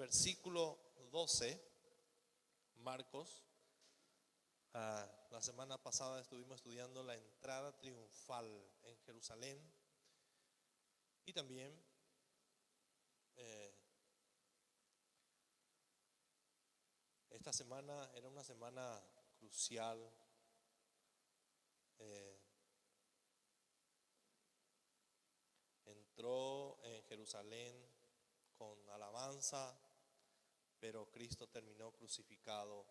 versículo 12, Marcos. La semana pasada estuvimos estudiando la entrada triunfal en Jerusalén. Y también esta semana era una semana crucial. Entró en Jerusalén con alabanza, pero Cristo terminó crucificado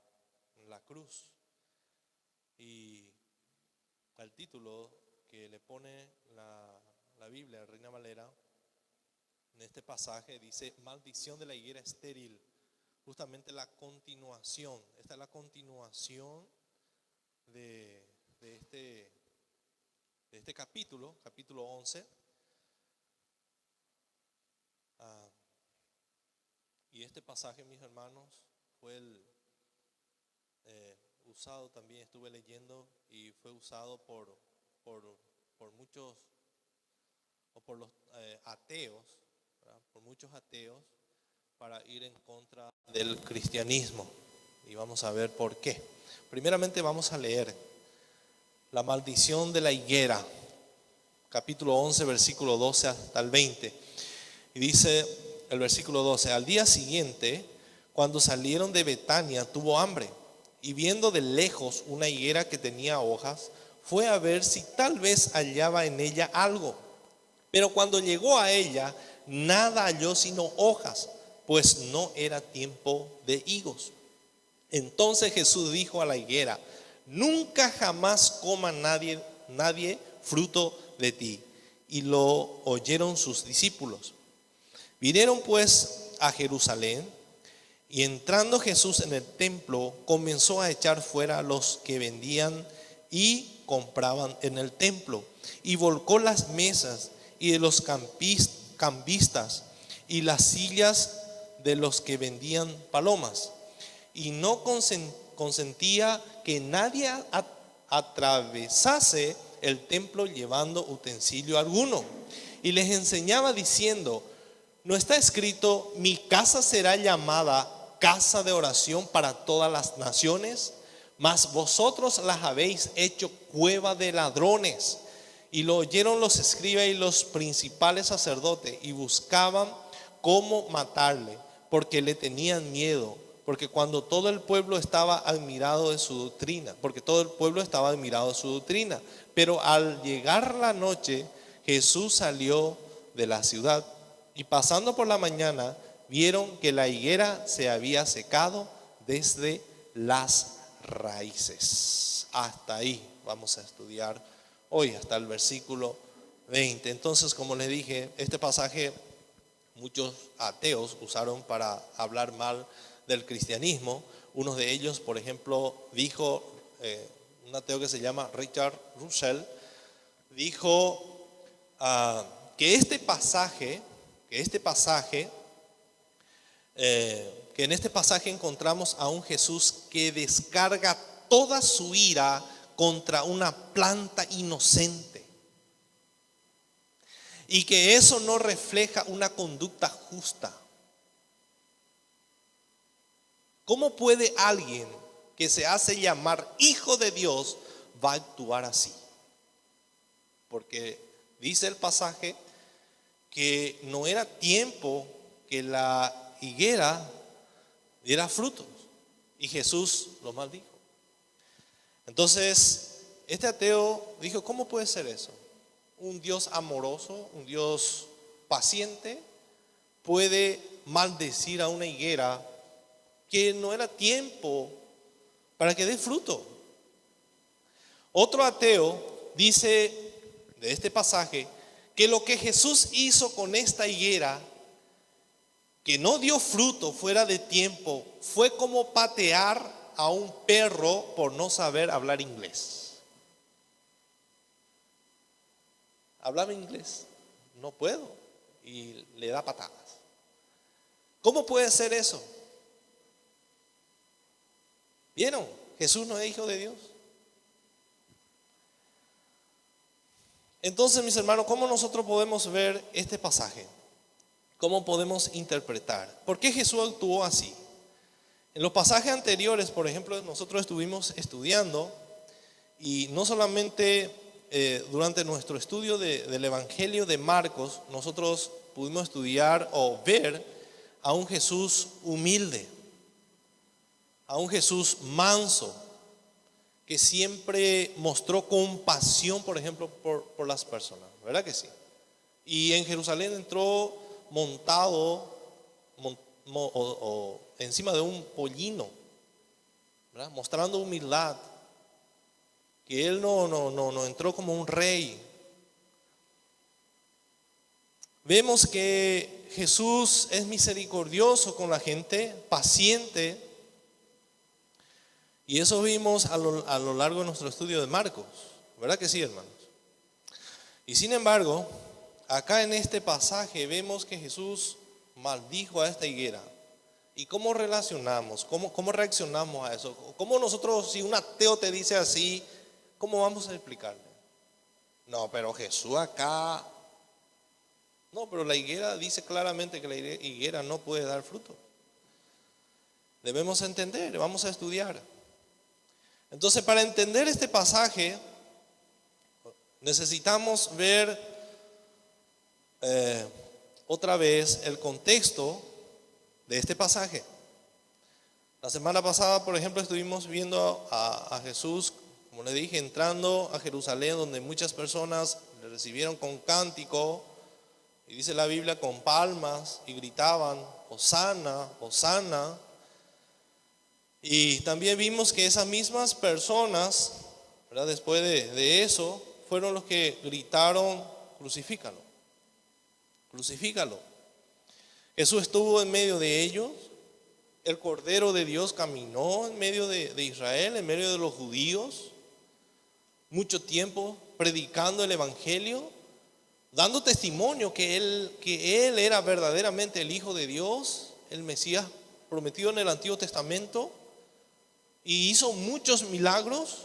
en la cruz. Y el título que le pone la Biblia, Reina Valera, en este pasaje dice: maldición de la higuera estéril. Justamente la continuación. Esta es la continuación de este capítulo 11. Y este pasaje, mis hermanos, fue usado también, estuve leyendo, y fue usado por muchos, o por los ateos, ¿verdad? Por muchos ateos, para ir en contra del cristianismo. Y vamos a ver por qué. Primeramente vamos a leer la maldición de la higuera, capítulo 11, versículo 12 hasta el 20. Y dice el versículo 12: al día siguiente, cuando salieron de Betania, tuvo hambre, y viendo de lejos una higuera que tenía hojas, fue a ver si tal vez hallaba en ella algo. Pero cuando llegó a ella, nada halló sino hojas, pues no era tiempo de higos. Entonces Jesús dijo a la higuera: nunca jamás coma nadie fruto de ti. Y lo oyeron sus discípulos. Vinieron pues a Jerusalén, y entrando Jesús en el templo, comenzó a echar fuera a los que vendían y compraban en el templo, y volcó las mesas y de los cambistas y las sillas de los que vendían palomas, y no consentía que nadie atravesase el templo llevando utensilio alguno. Y les enseñaba diciendo: ¿no está escrito: mi casa será llamada casa de oración para todas las naciones? Mas vosotros las habéis hecho cueva de ladrones. Y lo oyeron los escribas y los principales sacerdotes, y buscaban cómo matarle, porque le tenían miedo, porque todo el pueblo estaba admirado de su doctrina. Pero al llegar la noche, Jesús salió de la ciudad, y pasando por la mañana, vieron que la higuera se había secado desde las raíces. Hasta ahí vamos a estudiar hoy, hasta el versículo 20. Entonces, como les dije, este pasaje muchos ateos usaron para hablar mal del cristianismo. Uno de ellos, por ejemplo, dijo, un ateo que se llama Richard Russell, dijo que en este pasaje encontramos a un Jesús que descarga toda su ira contra una planta inocente, y que eso no refleja una conducta justa. ¿Cómo puede alguien que se hace llamar hijo de Dios va a actuar así? Porque dice el pasaje que no era tiempo que la higuera diera frutos, y Jesús lo maldijo. Entonces este ateo dijo: ¿cómo puede ser eso? Un Dios amoroso, un Dios paciente, puede maldecir a una higuera que no era tiempo para que dé fruto. Otro ateo dice de este pasaje que lo que Jesús hizo con esta higuera, que no dio fruto fuera de tiempo, fue como patear a un perro por no saber hablar inglés. Hablaba inglés, no puedo, y le da patadas. ¿Cómo puede ser eso? ¿Vieron? Jesús no es hijo de Dios. Entonces, mis hermanos, ¿cómo nosotros podemos ver este pasaje? ¿Cómo podemos interpretar? ¿Por qué Jesús actuó así? En los pasajes anteriores, por ejemplo, nosotros estuvimos estudiando y no solamente durante nuestro estudio del Evangelio de Marcos, nosotros pudimos estudiar o ver a un Jesús humilde, a un Jesús manso, que siempre mostró compasión, por ejemplo, por las personas, ¿verdad que sí? Y en Jerusalén entró montado o encima de un pollino, ¿verdad? Mostrando humildad, que él no entró como un rey. Vemos que Jesús es misericordioso con la gente, paciente, y eso vimos a lo largo de nuestro estudio de Marcos, ¿verdad que sí, hermanos? Y sin embargo, acá en este pasaje vemos que Jesús maldijo a esta higuera. ¿Y cómo relacionamos? ¿Cómo reaccionamos a eso? ¿Cómo nosotros, si un ateo te dice así, cómo vamos a explicarle? No, pero Jesús acá... No, pero la higuera dice claramente que la higuera no puede dar fruto. Debemos entender, vamos a estudiar. Entonces, para entender este pasaje, necesitamos ver otra vez el contexto de este pasaje. La semana pasada, por ejemplo, estuvimos viendo a Jesús, como le dije, entrando a Jerusalén, donde muchas personas le recibieron con cántico, y dice la Biblia, con palmas, y gritaban, Hosana, Hosana. Y también vimos que esas mismas personas, ¿verdad?, después de eso, fueron los que gritaron, crucifícalo, crucifícalo. Jesús estuvo en medio de ellos, el Cordero de Dios caminó en medio de Israel, en medio de los judíos, mucho tiempo predicando el Evangelio, dando testimonio que él era verdaderamente el Hijo de Dios, el Mesías prometido en el Antiguo Testamento, y hizo muchos milagros,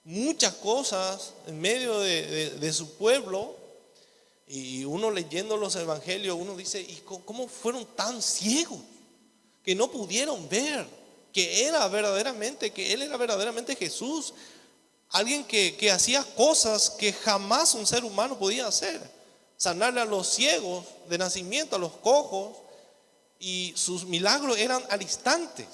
muchas cosas en medio de su pueblo. Y uno leyendo los evangelios, uno dice, ¿y cómo fueron tan ciegos que no pudieron ver que él era verdaderamente Jesús? Alguien que hacía cosas que jamás un ser humano podía hacer. Sanarle a los ciegos de nacimiento, a los cojos, y sus milagros eran al instante.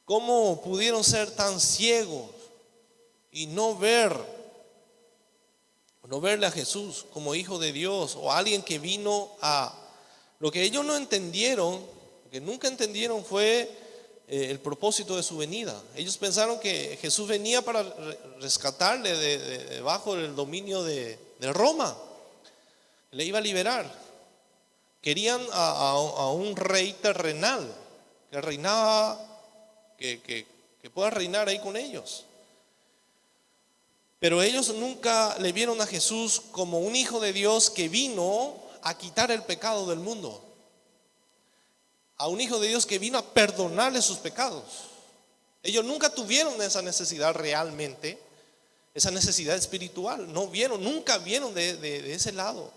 ¿Cómo pudieron ser tan ciegos y no verle a Jesús como Hijo de Dios, o alguien que vino a... Lo que ellos no entendieron, lo que nunca entendieron fue el propósito de su venida. Ellos pensaron que Jesús venía para rescatarle debajo del dominio de Roma, le iba a liberar. Querían a un rey terrenal que reinaba, que pueda reinar ahí con ellos. Pero ellos nunca le vieron a Jesús como un Hijo de Dios que vino a quitar el pecado del mundo, a un Hijo de Dios que vino a perdonarle sus pecados. Ellos nunca tuvieron esa necesidad realmente, esa necesidad espiritual. Nunca vieron de ese lado,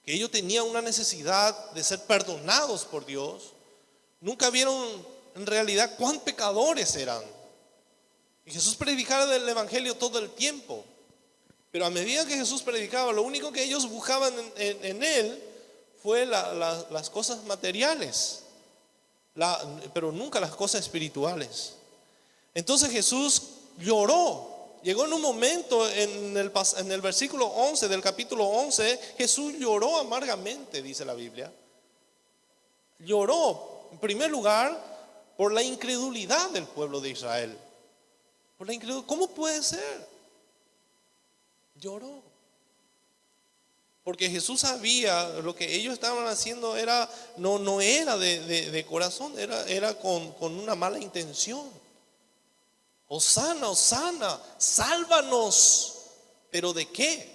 que ellos tenían una necesidad de ser perdonados por Dios. Nunca vieron en realidad cuán pecadores eran. Y Jesús predicaba del Evangelio todo el tiempo. Pero a medida que Jesús predicaba, lo único que ellos buscaban en él fue las cosas materiales, pero nunca las cosas espirituales. Entonces Jesús lloró. Llegó en un momento en el versículo 11 del capítulo 11, Jesús lloró amargamente, dice la Biblia. Lloró, en primer lugar, por la incredulidad del pueblo de Israel. ¿Cómo puede ser? Lloró. Porque Jesús sabía lo que ellos estaban haciendo no era de corazón, era con una mala intención. Hosana, Hosana, sálvanos. ¿Pero de qué?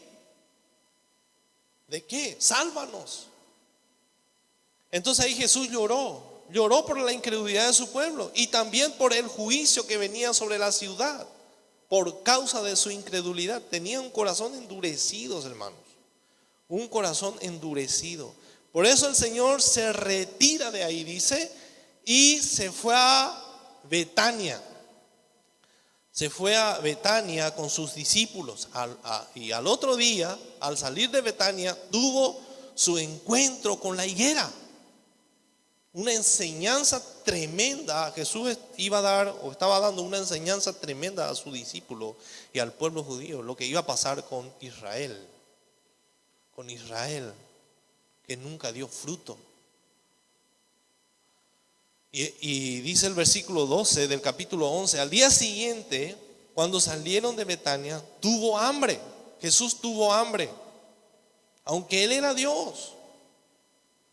¿De qué? Sálvanos. Entonces ahí Jesús lloró por la incredulidad de su pueblo y también por el juicio que venía sobre la ciudad por causa de su incredulidad. Tenían un corazón endurecidos, hermanos. un corazón endurecido. Por eso el Señor se retira de ahí, dice, y se fue a Betania. Se fue a Betania con sus discípulos y al otro día, al salir de Betania, tuvo su encuentro con la higuera. Una enseñanza tremenda. Jesús iba a dar o estaba dando una enseñanza tremenda a su discípulo y al pueblo judío, lo que iba a pasar con Israel, que nunca dio fruto. Y dice el versículo 12 del capítulo 11, al día siguiente, cuando salieron de Betania, tuvo hambre. Jesús tuvo hambre, aunque Él era Dios.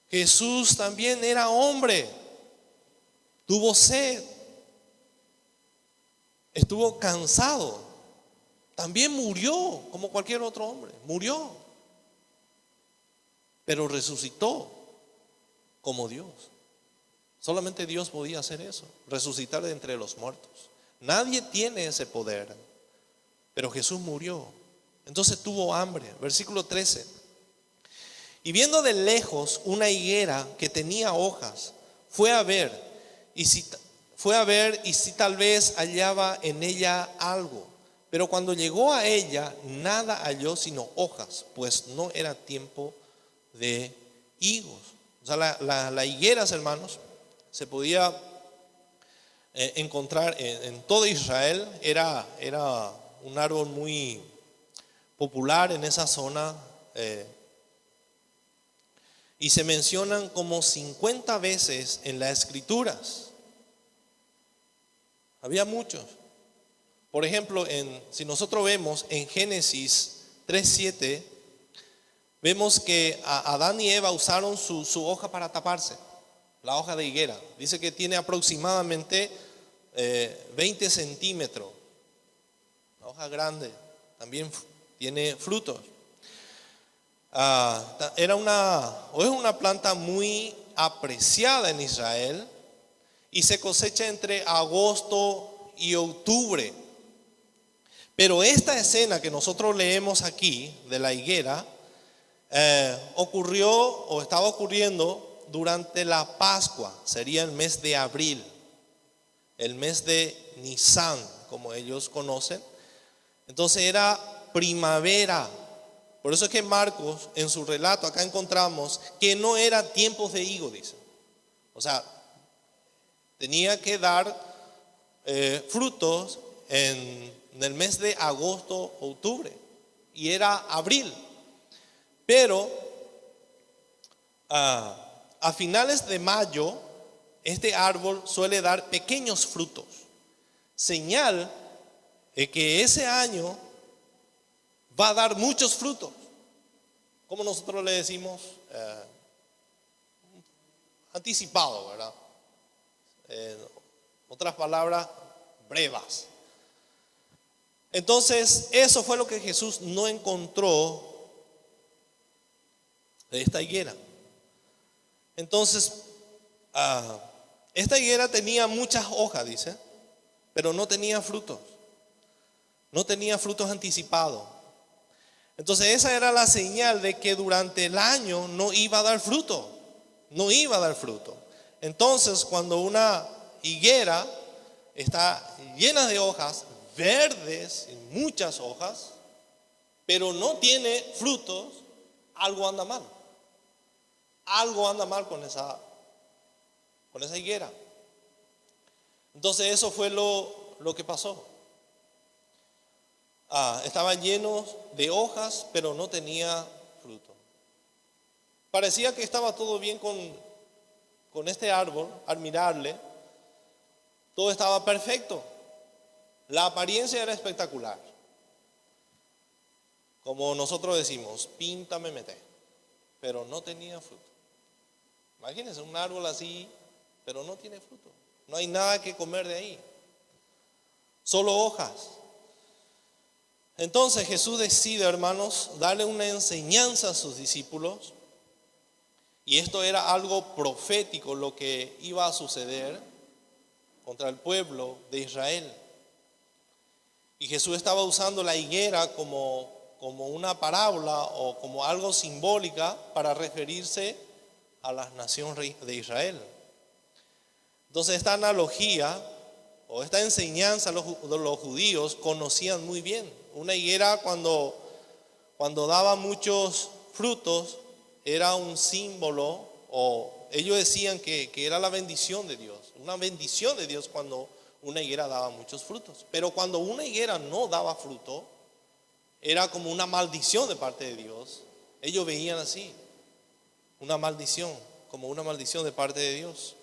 Jesús también era hombre, tuvo sed, estuvo cansado, también murió como cualquier otro hombre, murió, pero resucitó como Dios. Solamente Dios podía hacer eso, resucitar de entre los muertos. Nadie tiene ese poder, pero Jesús murió, entonces tuvo hambre. Versículo 13. Y viendo de lejos una higuera que tenía hojas, fue a ver y si tal vez hallaba en ella algo. Pero cuando llegó a ella, nada halló sino hojas, pues no era tiempo de higos. O sea, la higueras, hermanos, se podía encontrar en todo Israel. Era un árbol muy popular en esa zona. Y se mencionan como 50 veces en las escrituras. Había muchos. Por ejemplo, si nosotros vemos en Génesis 3:7, vemos que Adán y Eva usaron su hoja para taparse, la hoja de higuera. Dice que tiene aproximadamente 20 centímetros. La hoja grande, también tiene frutos. Es una planta muy apreciada en Israel y se cosecha entre agosto y octubre. Pero esta escena que nosotros leemos aquí de la higuera ocurrió o estaba ocurriendo durante la Pascua, sería el mes de abril, el mes de Nisan, como ellos conocen. Entonces era primavera. Por eso es que Marcos, en su relato, acá encontramos que no era tiempos de higo, dice. O sea, tenía que dar frutos en el mes de agosto, octubre, y era abril. Pero a finales de mayo, este árbol suele dar pequeños frutos, señal de que ese año va a dar muchos frutos. Como nosotros le decimos, anticipado, ¿verdad? Otras palabras, brevas. Entonces, eso fue lo que Jesús no encontró de esta higuera. Entonces, esta higuera tenía muchas hojas, dice, pero no tenía frutos. No tenía frutos anticipados. Entonces esa era la señal de que durante el año no iba a dar fruto. No iba a dar fruto. Entonces cuando una higuera está llena de hojas verdes, muchas hojas, pero no tiene frutos, algo anda mal. Algo anda mal con esa higuera. Entonces eso fue lo que pasó. Estaba lleno de hojas, pero no tenía fruto. Parecía que estaba todo bien con este árbol, al mirarle. Todo estaba perfecto. La apariencia era espectacular. Como nosotros decimos, píntame mete. Pero no tenía fruto. Imagínense un árbol así, pero no tiene fruto. No hay nada que comer de ahí. Solo hojas. Entonces Jesús decide, hermanos, darle una enseñanza a sus discípulos. Y esto era algo profético, lo que iba a suceder contra el pueblo de Israel. Y Jesús estaba usando la higuera como como una parábola o como algo simbólica para referirse a las naciones de Israel. Entonces esta analogía o esta enseñanza los judíos conocían muy bien. Una higuera cuando daba muchos frutos era un símbolo, o ellos decían que era la bendición de Dios. Una bendición de Dios cuando una higuera daba muchos frutos. Pero cuando una higuera no daba fruto, era como una maldición de parte de Dios. Ellos veían así, una maldición, como una maldición de parte de Dios,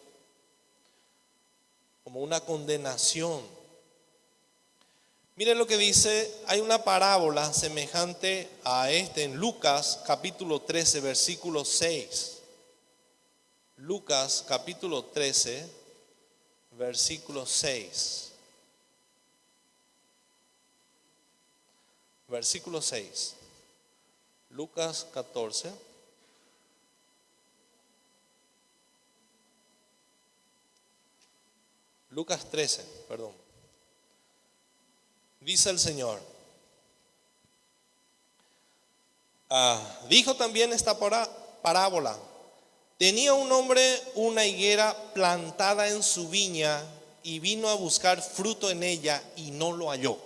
como una condenación. Miren lo que dice, hay una parábola semejante a en Lucas capítulo 13, versículo 6. Lucas capítulo 13, versículo 6. Versículo 6. Lucas 14. Lucas 13, perdón. Dice el Señor. Dijo también esta parábola. Tenía un hombre una higuera plantada en su viña y vino a buscar fruto en ella y no lo halló.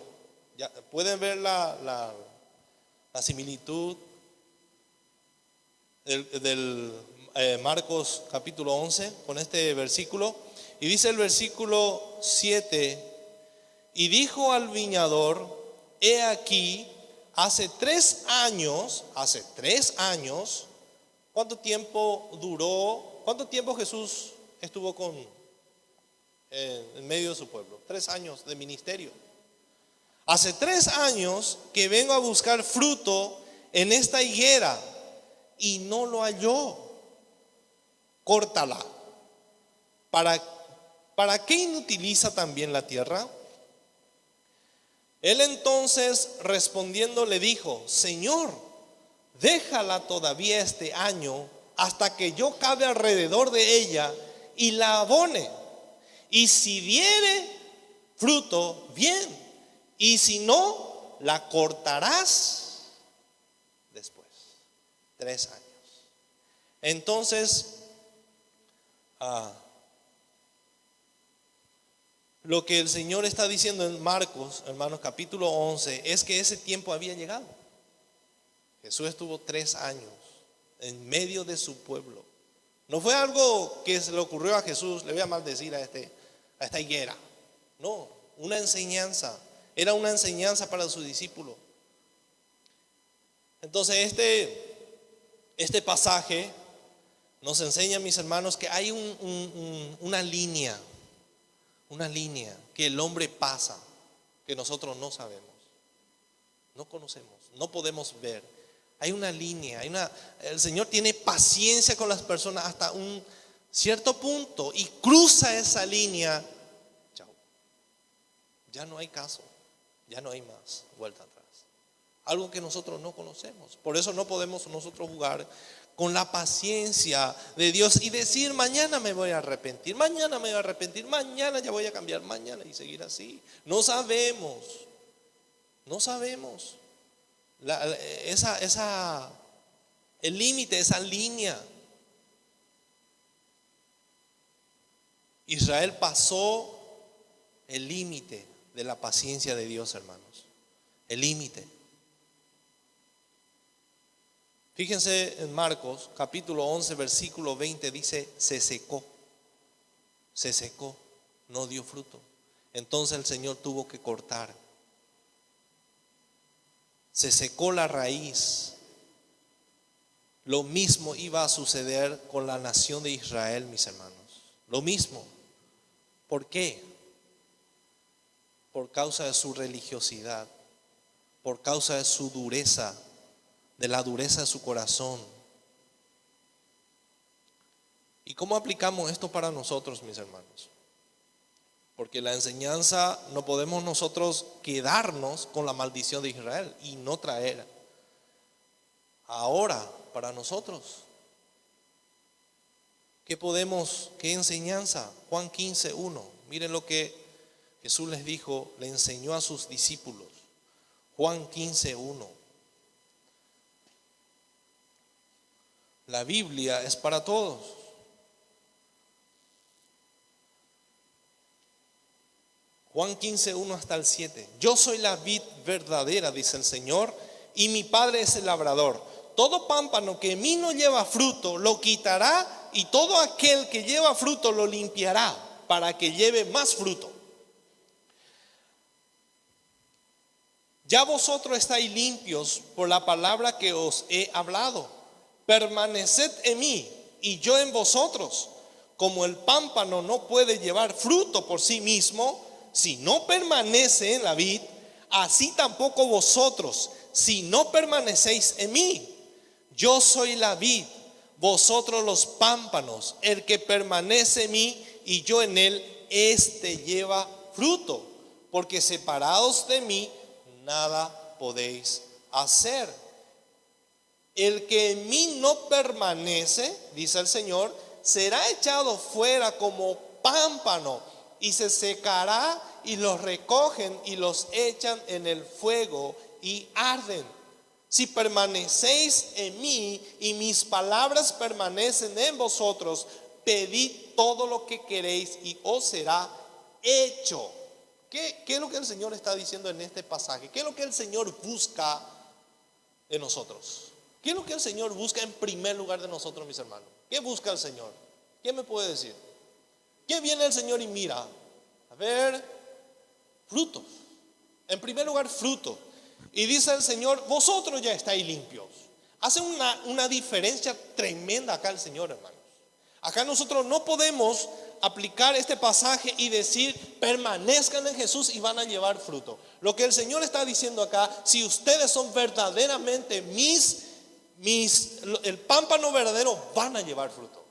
¿Ya pueden ver la similitud del Marcos capítulo 11 con este versículo? Y dice el versículo 7, y dijo al viñador, he aquí, hace 3 años, ¿cuánto tiempo duró? ¿Cuánto tiempo Jesús estuvo en medio de su pueblo? 3 años de ministerio. Hace 3 años que vengo a buscar fruto en esta higuera y no lo halló. Córtala. ¿Para qué inutiliza también la tierra? Él entonces respondiendo le dijo, Señor, déjala todavía este año hasta que yo cabe alrededor de ella y la abone. Y si diere fruto, bien. Y si no, la cortarás después. 3 años. Entonces, lo que el Señor está diciendo en Marcos, hermanos, capítulo 11, es que ese tiempo había llegado. Jesús estuvo 3 años en medio de su pueblo. No fue algo que se le ocurrió a Jesús, le voy a maldecir a esta higuera. No, una enseñanza. Era una enseñanza para sus discípulos. Entonces este pasaje nos enseña, mis hermanos, que hay una línea que el hombre pasa, que nosotros no sabemos, no conocemos, no podemos ver. Hay una línea, el Señor tiene paciencia con las personas hasta un cierto punto y cruza esa línea. Chao. Ya no hay caso, ya no hay más vuelta atrás. Algo que nosotros no conocemos. Por eso no podemos nosotros jugar con la paciencia de Dios y decir, mañana me voy a arrepentir, mañana ya voy a cambiar, mañana, y seguir así. No sabemos. El límite, esa línea. Israel pasó el límite de la paciencia de Dios, hermanos. El límite. Fíjense en Marcos capítulo 11 versículo 20, dice, se secó, no dio fruto. Entonces el Señor tuvo que cortar. Se secó la raíz. Lo mismo iba a suceder con la nación de Israel, mis hermanos. Lo mismo. ¿Por qué? Por causa de su religiosidad, por causa de su dureza, de la dureza de su corazón. ¿Y cómo aplicamos esto para nosotros, mis hermanos? Porque la enseñanza, no podemos nosotros quedarnos con la maldición de Israel y no traer ahora para nosotros. ¿Qué enseñanza? Juan 15:1. Miren lo que Jesús les dijo, le enseñó a sus discípulos. Juan 15:1. La Biblia es para todos. Juan 15, 1 hasta el 7. Yo soy la vid verdadera, dice el Señor, y mi Padre es el labrador. Todo pámpano que en mí no lleva fruto, lo quitará, y todo aquel que lleva fruto lo limpiará, para que lleve más fruto. Ya vosotros estáis limpios por la palabra que os he hablado. Permaneced en mí y yo en vosotros. Como el pámpano no puede llevar fruto por sí mismo si no permanece en la vid, así tampoco vosotros si no permanecéis en mí. Yo soy la vid, vosotros los pámpanos. El que permanece en mí y yo en él, éste lleva fruto, porque separados de mí nada podéis hacer. El que en mí no permanece, dice el Señor, será echado fuera como pámpano y se secará, y los recogen y los echan en el fuego y arden. Si permanecéis en mí y mis palabras permanecen en vosotros, pedid todo lo que queréis y os será hecho. ¿Qué es lo que el Señor está diciendo en este pasaje? ¿Qué es lo que el Señor busca de nosotros? ¿Qué es lo que el Señor busca en primer lugar de nosotros, mis hermanos? ¿Qué busca el Señor? ¿Quién me puede decir? ¿Qué viene el Señor y mira? A ver, frutos. En primer lugar, frutos. Y dice el Señor, vosotros ya estáis limpios. Hace una diferencia tremenda acá el Señor, hermanos. Acá nosotros no podemos aplicar este pasaje y decir permanezcan en Jesús y van a llevar fruto. Lo que el Señor está diciendo acá, si ustedes son verdaderamente el pámpano verdadero, van a llevar fruto.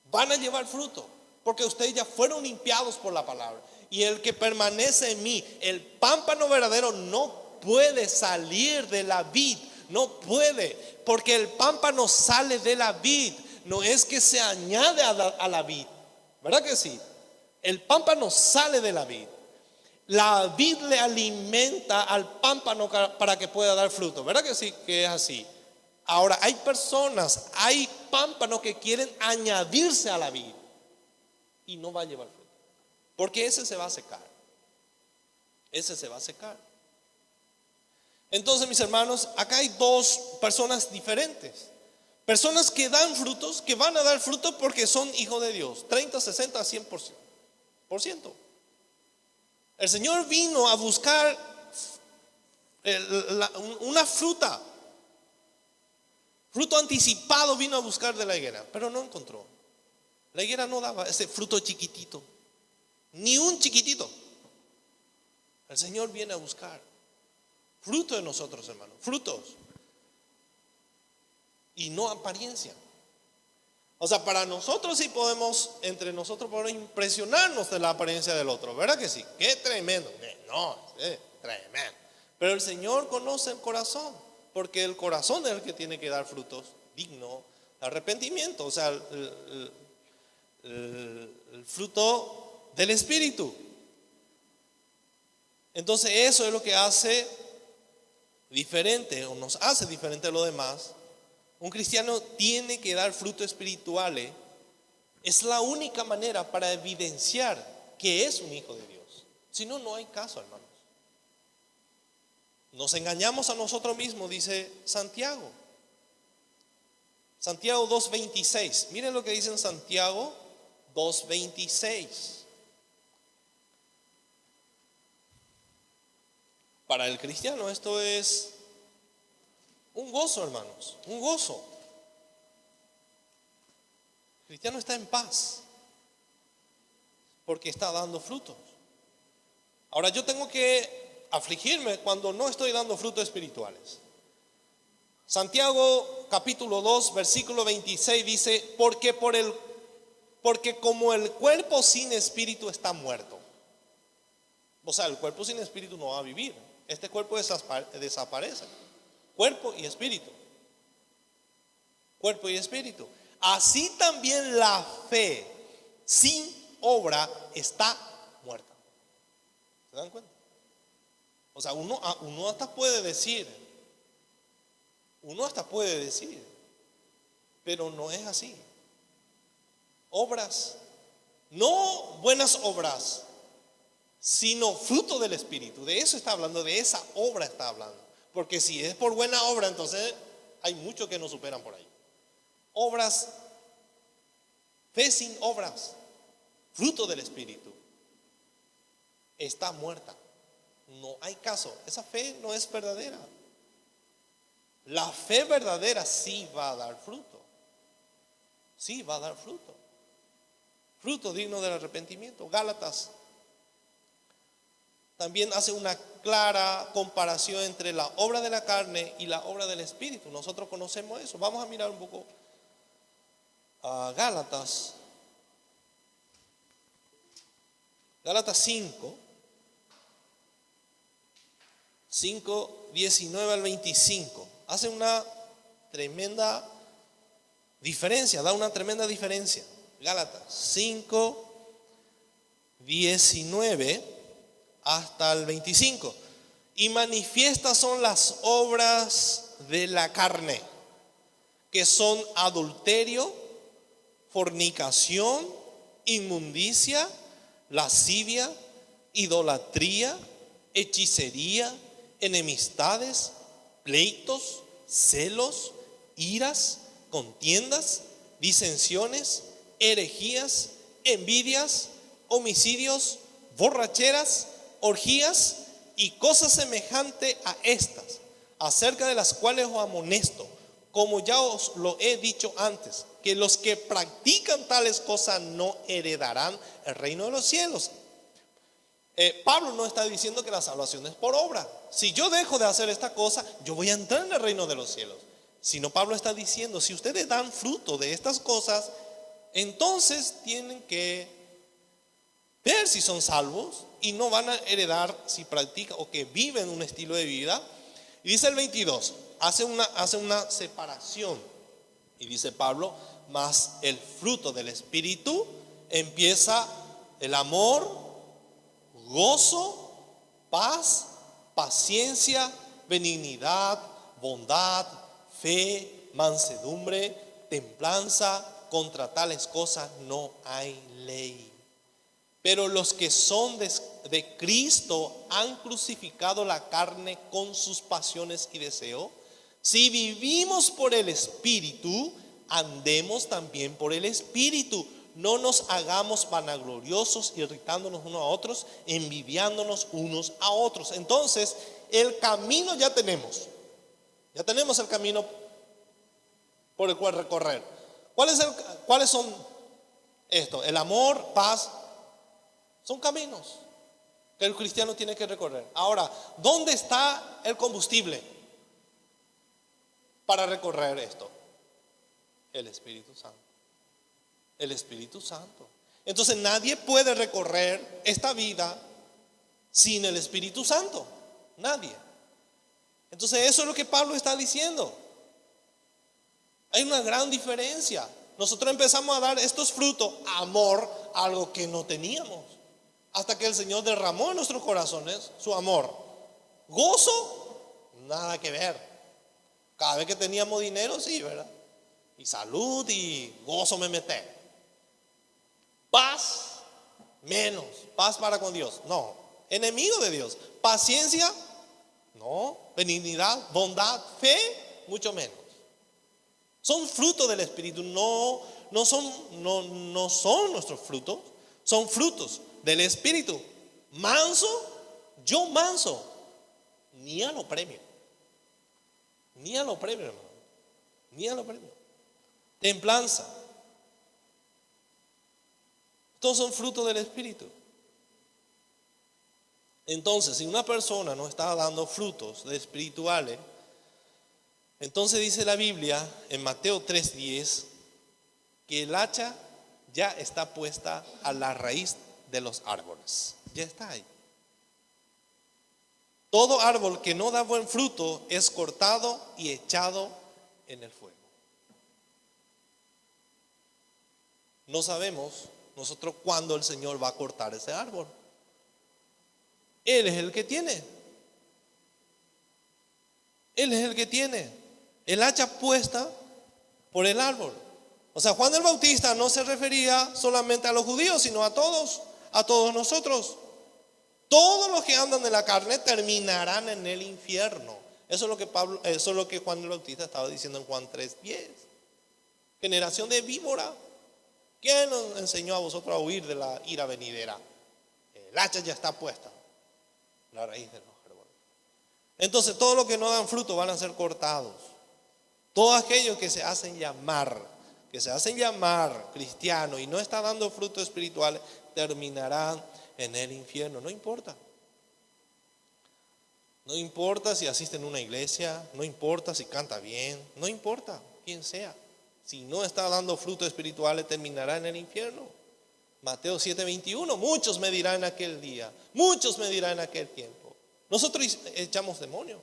Van a llevar fruto, porque ustedes ya fueron limpiados por la palabra. Y el que permanece en mí, el pámpano verdadero, no puede salir de la vid. No puede, porque el pámpano sale de la vid. No es que se añade a la vid, ¿verdad que sí? El pámpano sale de la vid. La vid le alimenta al pámpano para que pueda dar fruto, ¿verdad que sí? Que es así. Ahora hay personas, hay pámpanos que quieren añadirse a la vid y no va a llevar fruto, porque ese se va a secar. Ese se va a secar. Entonces, mis hermanos, acá hay dos personas diferentes. Personas que dan frutos, que van a dar frutos porque son hijos de Dios. 30, 60, 100%. El Señor vino a buscar una fruta. Fruto anticipado vino a buscar de la higuera, pero no encontró. La higuera no daba ese fruto chiquitito, ni un chiquitito. El Señor viene a buscar fruto de nosotros, hermanos, frutos, y no apariencia. O sea, para nosotros sí podemos, entre nosotros podemos impresionarnos de la apariencia del otro, ¿verdad que sí? Qué tremendo. No, tremendo. Pero el Señor conoce el corazón, porque el corazón es el que tiene que dar frutos dignos de arrepentimiento. O sea, el fruto del Espíritu. Entonces eso es lo que hace diferente, o nos hace diferente a los demás. Un cristiano tiene que dar frutos espirituales. Es la única manera para evidenciar que es un hijo de Dios. Si no, no hay caso, hermanos. Nos engañamos a nosotros mismos, dice Santiago. Santiago 2:26. Miren lo que dice en Santiago 2:26. Para el cristiano esto es un gozo, hermanos, un gozo. El cristiano está en paz porque está dando frutos. Ahora yo tengo que afligirme cuando no estoy dando frutos espirituales. Santiago capítulo 2 versículo 26 dice, porque como el cuerpo sin espíritu está muerto. O sea, el cuerpo sin espíritu no va a vivir. Este cuerpo desaparece. Cuerpo y espíritu. Cuerpo y espíritu. Así también la fe sin obra está muerta. ¿Se dan cuenta? O sea, uno hasta puede decir, Uno hasta puede decir, pero no es así. Obras, no buenas obras, sino fruto del Espíritu. De eso está hablando, de esa obra está hablando. Porque si es por buena obra, entonces hay muchos que nos superan por ahí. Obras, fe sin obras, fruto del Espíritu, está muerta. No hay caso. Esa fe no es verdadera. La fe verdadera sí va a dar fruto. Sí va a dar fruto. Fruto digno del arrepentimiento. Gálatas también hace una clara comparación entre la obra de la carne y la obra del Espíritu. Nosotros conocemos eso. Vamos a mirar un poco a Gálatas. Gálatas 5, 19 al 25. Hace una tremenda diferencia, da una tremenda diferencia. Gálatas 5, 19 hasta el 25. Y manifiestas son las obras de la carne, que son adulterio, fornicación, inmundicia, lascivia, idolatría, hechicería, enemistades, pleitos, celos, iras, contiendas, disensiones, herejías, envidias, homicidios, borracheras, orgías y cosas semejantes a estas, acerca de las cuales os amonesto, como ya os lo he dicho antes, que los que practican tales cosas no heredarán el reino de los cielos. Pablo no está diciendo que la salvación es por obra. Si yo dejo de hacer esta cosa, yo voy a entrar en el reino de los cielos. Sino Pablo está diciendo, si ustedes dan fruto de estas cosas, entonces tienen que ver si son salvos y no van a heredar si practican o que viven un estilo de vida. Y dice el 22, hace una separación. Y dice Pablo, mas el fruto del Espíritu empieza el amor, gozo, paz, paciencia, benignidad, bondad, fe, mansedumbre, templanza. Contra tales cosas no hay ley. Pero los que son de Cristo han crucificado la carne con sus pasiones y deseos. Si vivimos por el Espíritu, andemos también por el Espíritu. No nos hagamos vanagloriosos, irritándonos unos a otros, envidiándonos unos a otros. Entonces, el camino ya tenemos. Ya tenemos el camino por el cual recorrer. ¿Cuáles son estos? El amor, paz, son caminos que el cristiano tiene que recorrer. Ahora, ¿dónde está el combustible para recorrer esto? El Espíritu Santo. El Espíritu Santo. Entonces nadie puede recorrer esta vida sin el Espíritu Santo. Nadie. Entonces eso es lo que Pablo está diciendo. Hay una gran diferencia. Nosotros empezamos a dar estos frutos, amor, algo que no teníamos, hasta que el Señor derramó en nuestros corazones su amor. Gozo, nada que ver. Cada vez que teníamos dinero, sí, ¿verdad? Y salud y gozo me meté. Paz, menos. Paz para con Dios, no. Enemigo de Dios. Paciencia, no. Benignidad, bondad, fe, mucho menos. Son frutos del Espíritu, no son nuestros frutos, son frutos del Espíritu. Manso, yo manso, ni a lo premio, hermano, ni a lo premio. Templanza, todos son frutos del Espíritu. Entonces, si una persona no está dando frutos espirituales, entonces dice la Biblia en Mateo 3:10 que el hacha ya está puesta a la raíz de los árboles. Ya está ahí. Todo árbol que no da buen fruto es cortado y echado en el fuego. No sabemos nosotros cuándo el Señor va a cortar ese árbol. Él es el que tiene. Él es el que tiene. El hacha puesta por el árbol. O sea, Juan el Bautista no se refería solamente a los judíos, sino a todos nosotros. Todos los que andan en la carne terminarán en el infierno. Eso es lo que Juan el Bautista estaba diciendo en Juan 3:10. Generación de víbora. ¿Quién nos enseñó a vosotros a huir de la ira venidera? El hacha ya está puesta, la raíz de los árboles. Entonces todos los que no dan fruto van a ser cortados. Todos aquellos que se hacen llamar cristianos y no están dando fruto espiritual, terminarán en el infierno. No importa. No importa si asiste en una iglesia, no importa si canta bien, no importa quién sea. Si no está dando fruto espiritual, terminará en el infierno. Mateo 7:21, muchos me dirán en aquel día, muchos me dirán en aquel tiempo. Nosotros echamos demonios,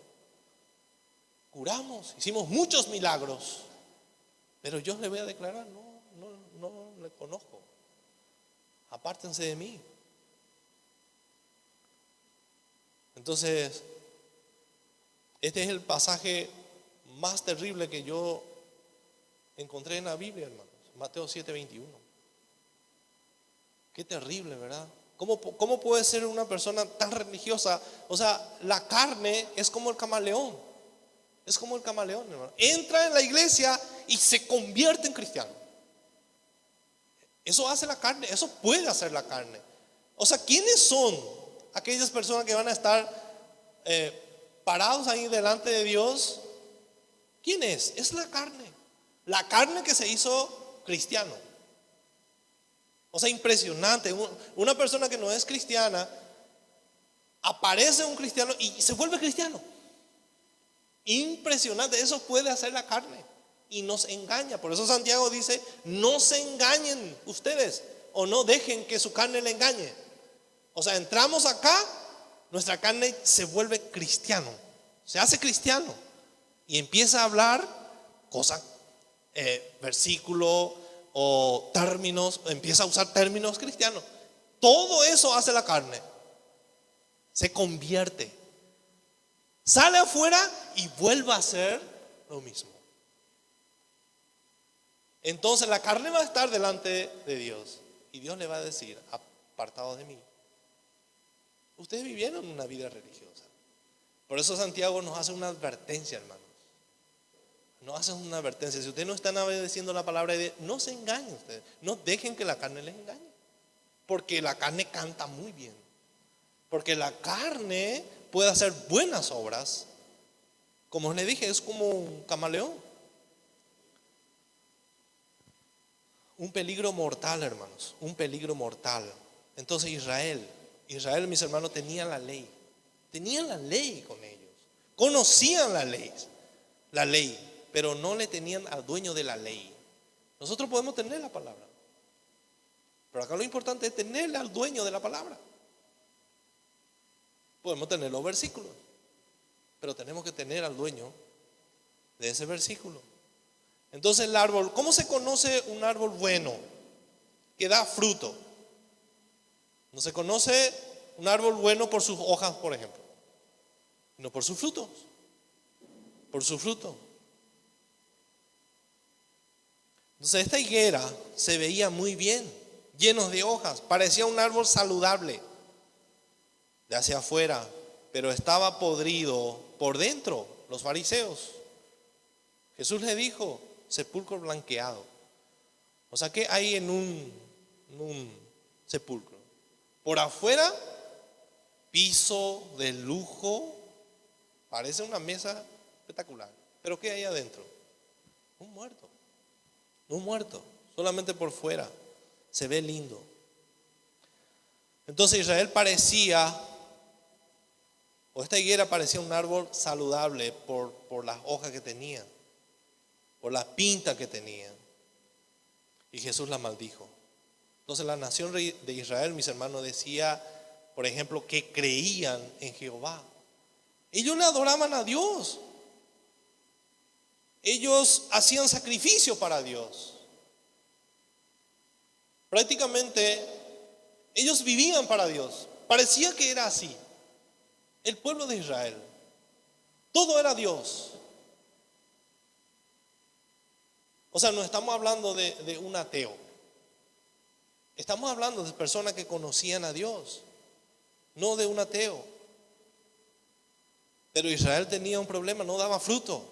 curamos, hicimos muchos milagros, pero yo les voy a declarar, no le conozco. Apártense de mí. Entonces, este es el pasaje más terrible que yo encontré en la Biblia, hermanos. Mateo 7:21. Qué terrible, ¿verdad? ¿Cómo puede ser una persona tan religiosa? O sea, la carne es como el camaleón. Es como el camaleón, hermano. Entra en la iglesia y se convierte en cristiano. Eso hace la carne, eso puede hacer la carne. O sea, ¿quiénes son aquellas personas que van a estar parados ahí delante de Dios? ¿Quién es? Es la carne. La carne que se hizo cristiano. O sea, impresionante. Una persona que no es cristiana, aparece un cristiano y se vuelve cristiano. Impresionante. Eso puede hacer la carne y nos engaña. Por eso Santiago dice, no se engañen ustedes o no dejen que su carne le engañe. O sea, entramos acá, nuestra carne se vuelve cristiano, se hace cristiano y empieza a hablar cosas, versículos o términos, empieza a usar términos cristianos. Todo eso hace la carne, se convierte, sale afuera y vuelve a hacer lo mismo. Entonces la carne va a estar delante de Dios y Dios le va a decir, apartados de mí. Ustedes vivieron una vida religiosa. Por eso Santiago nos hace una advertencia, hermanos. Nos hace una advertencia. Si ustedes no están obedeciendo la palabra de Dios, no se engañen ustedes. No dejen que la carne les engañe. Porque la carne canta muy bien. Porque la carne puede hacer buenas obras. Como les dije, es como un camaleón. Un peligro mortal, hermanos. Un peligro mortal. Entonces Israel, mis hermanos, tenía la ley. Tenían la ley con ellos. Conocían la ley, pero no le tenían al dueño de la ley. Nosotros podemos tener la palabra, pero acá lo importante es tenerle al dueño de la palabra. Podemos tener los versículos, pero tenemos que tener al dueño de ese versículo. Entonces el árbol, ¿cómo se conoce un árbol bueno que da fruto? No se conoce un árbol bueno por sus hojas, por ejemplo, sino por sus frutos. Por su fruto. Entonces esta higuera se veía muy bien, llenos de hojas, parecía un árbol saludable de hacia afuera, pero estaba podrido por dentro. Los fariseos, Jesús le dijo, sepulcro blanqueado. O sea, ¿qué hay en un sepulcro? Por afuera, piso de lujo, parece una mesa espectacular. Pero ¿qué hay adentro? Un muerto, solamente por fuera se ve lindo. Entonces Israel esta higuera parecía un árbol saludable por las hojas que tenía, por la pinta que tenía. Y Jesús la maldijo. Entonces la nación de Israel, mis hermanos, decía, por ejemplo, que creían en Jehová. Ellos le adoraban a Dios. Ellos hacían sacrificio para Dios. Prácticamente ellos vivían para Dios. Parecía que era así. El pueblo de Israel, todo era Dios. O sea, no estamos hablando de un ateo. Estamos hablando de personas que conocían a Dios, no de un ateo. Pero Israel tenía un problema, no daba fruto.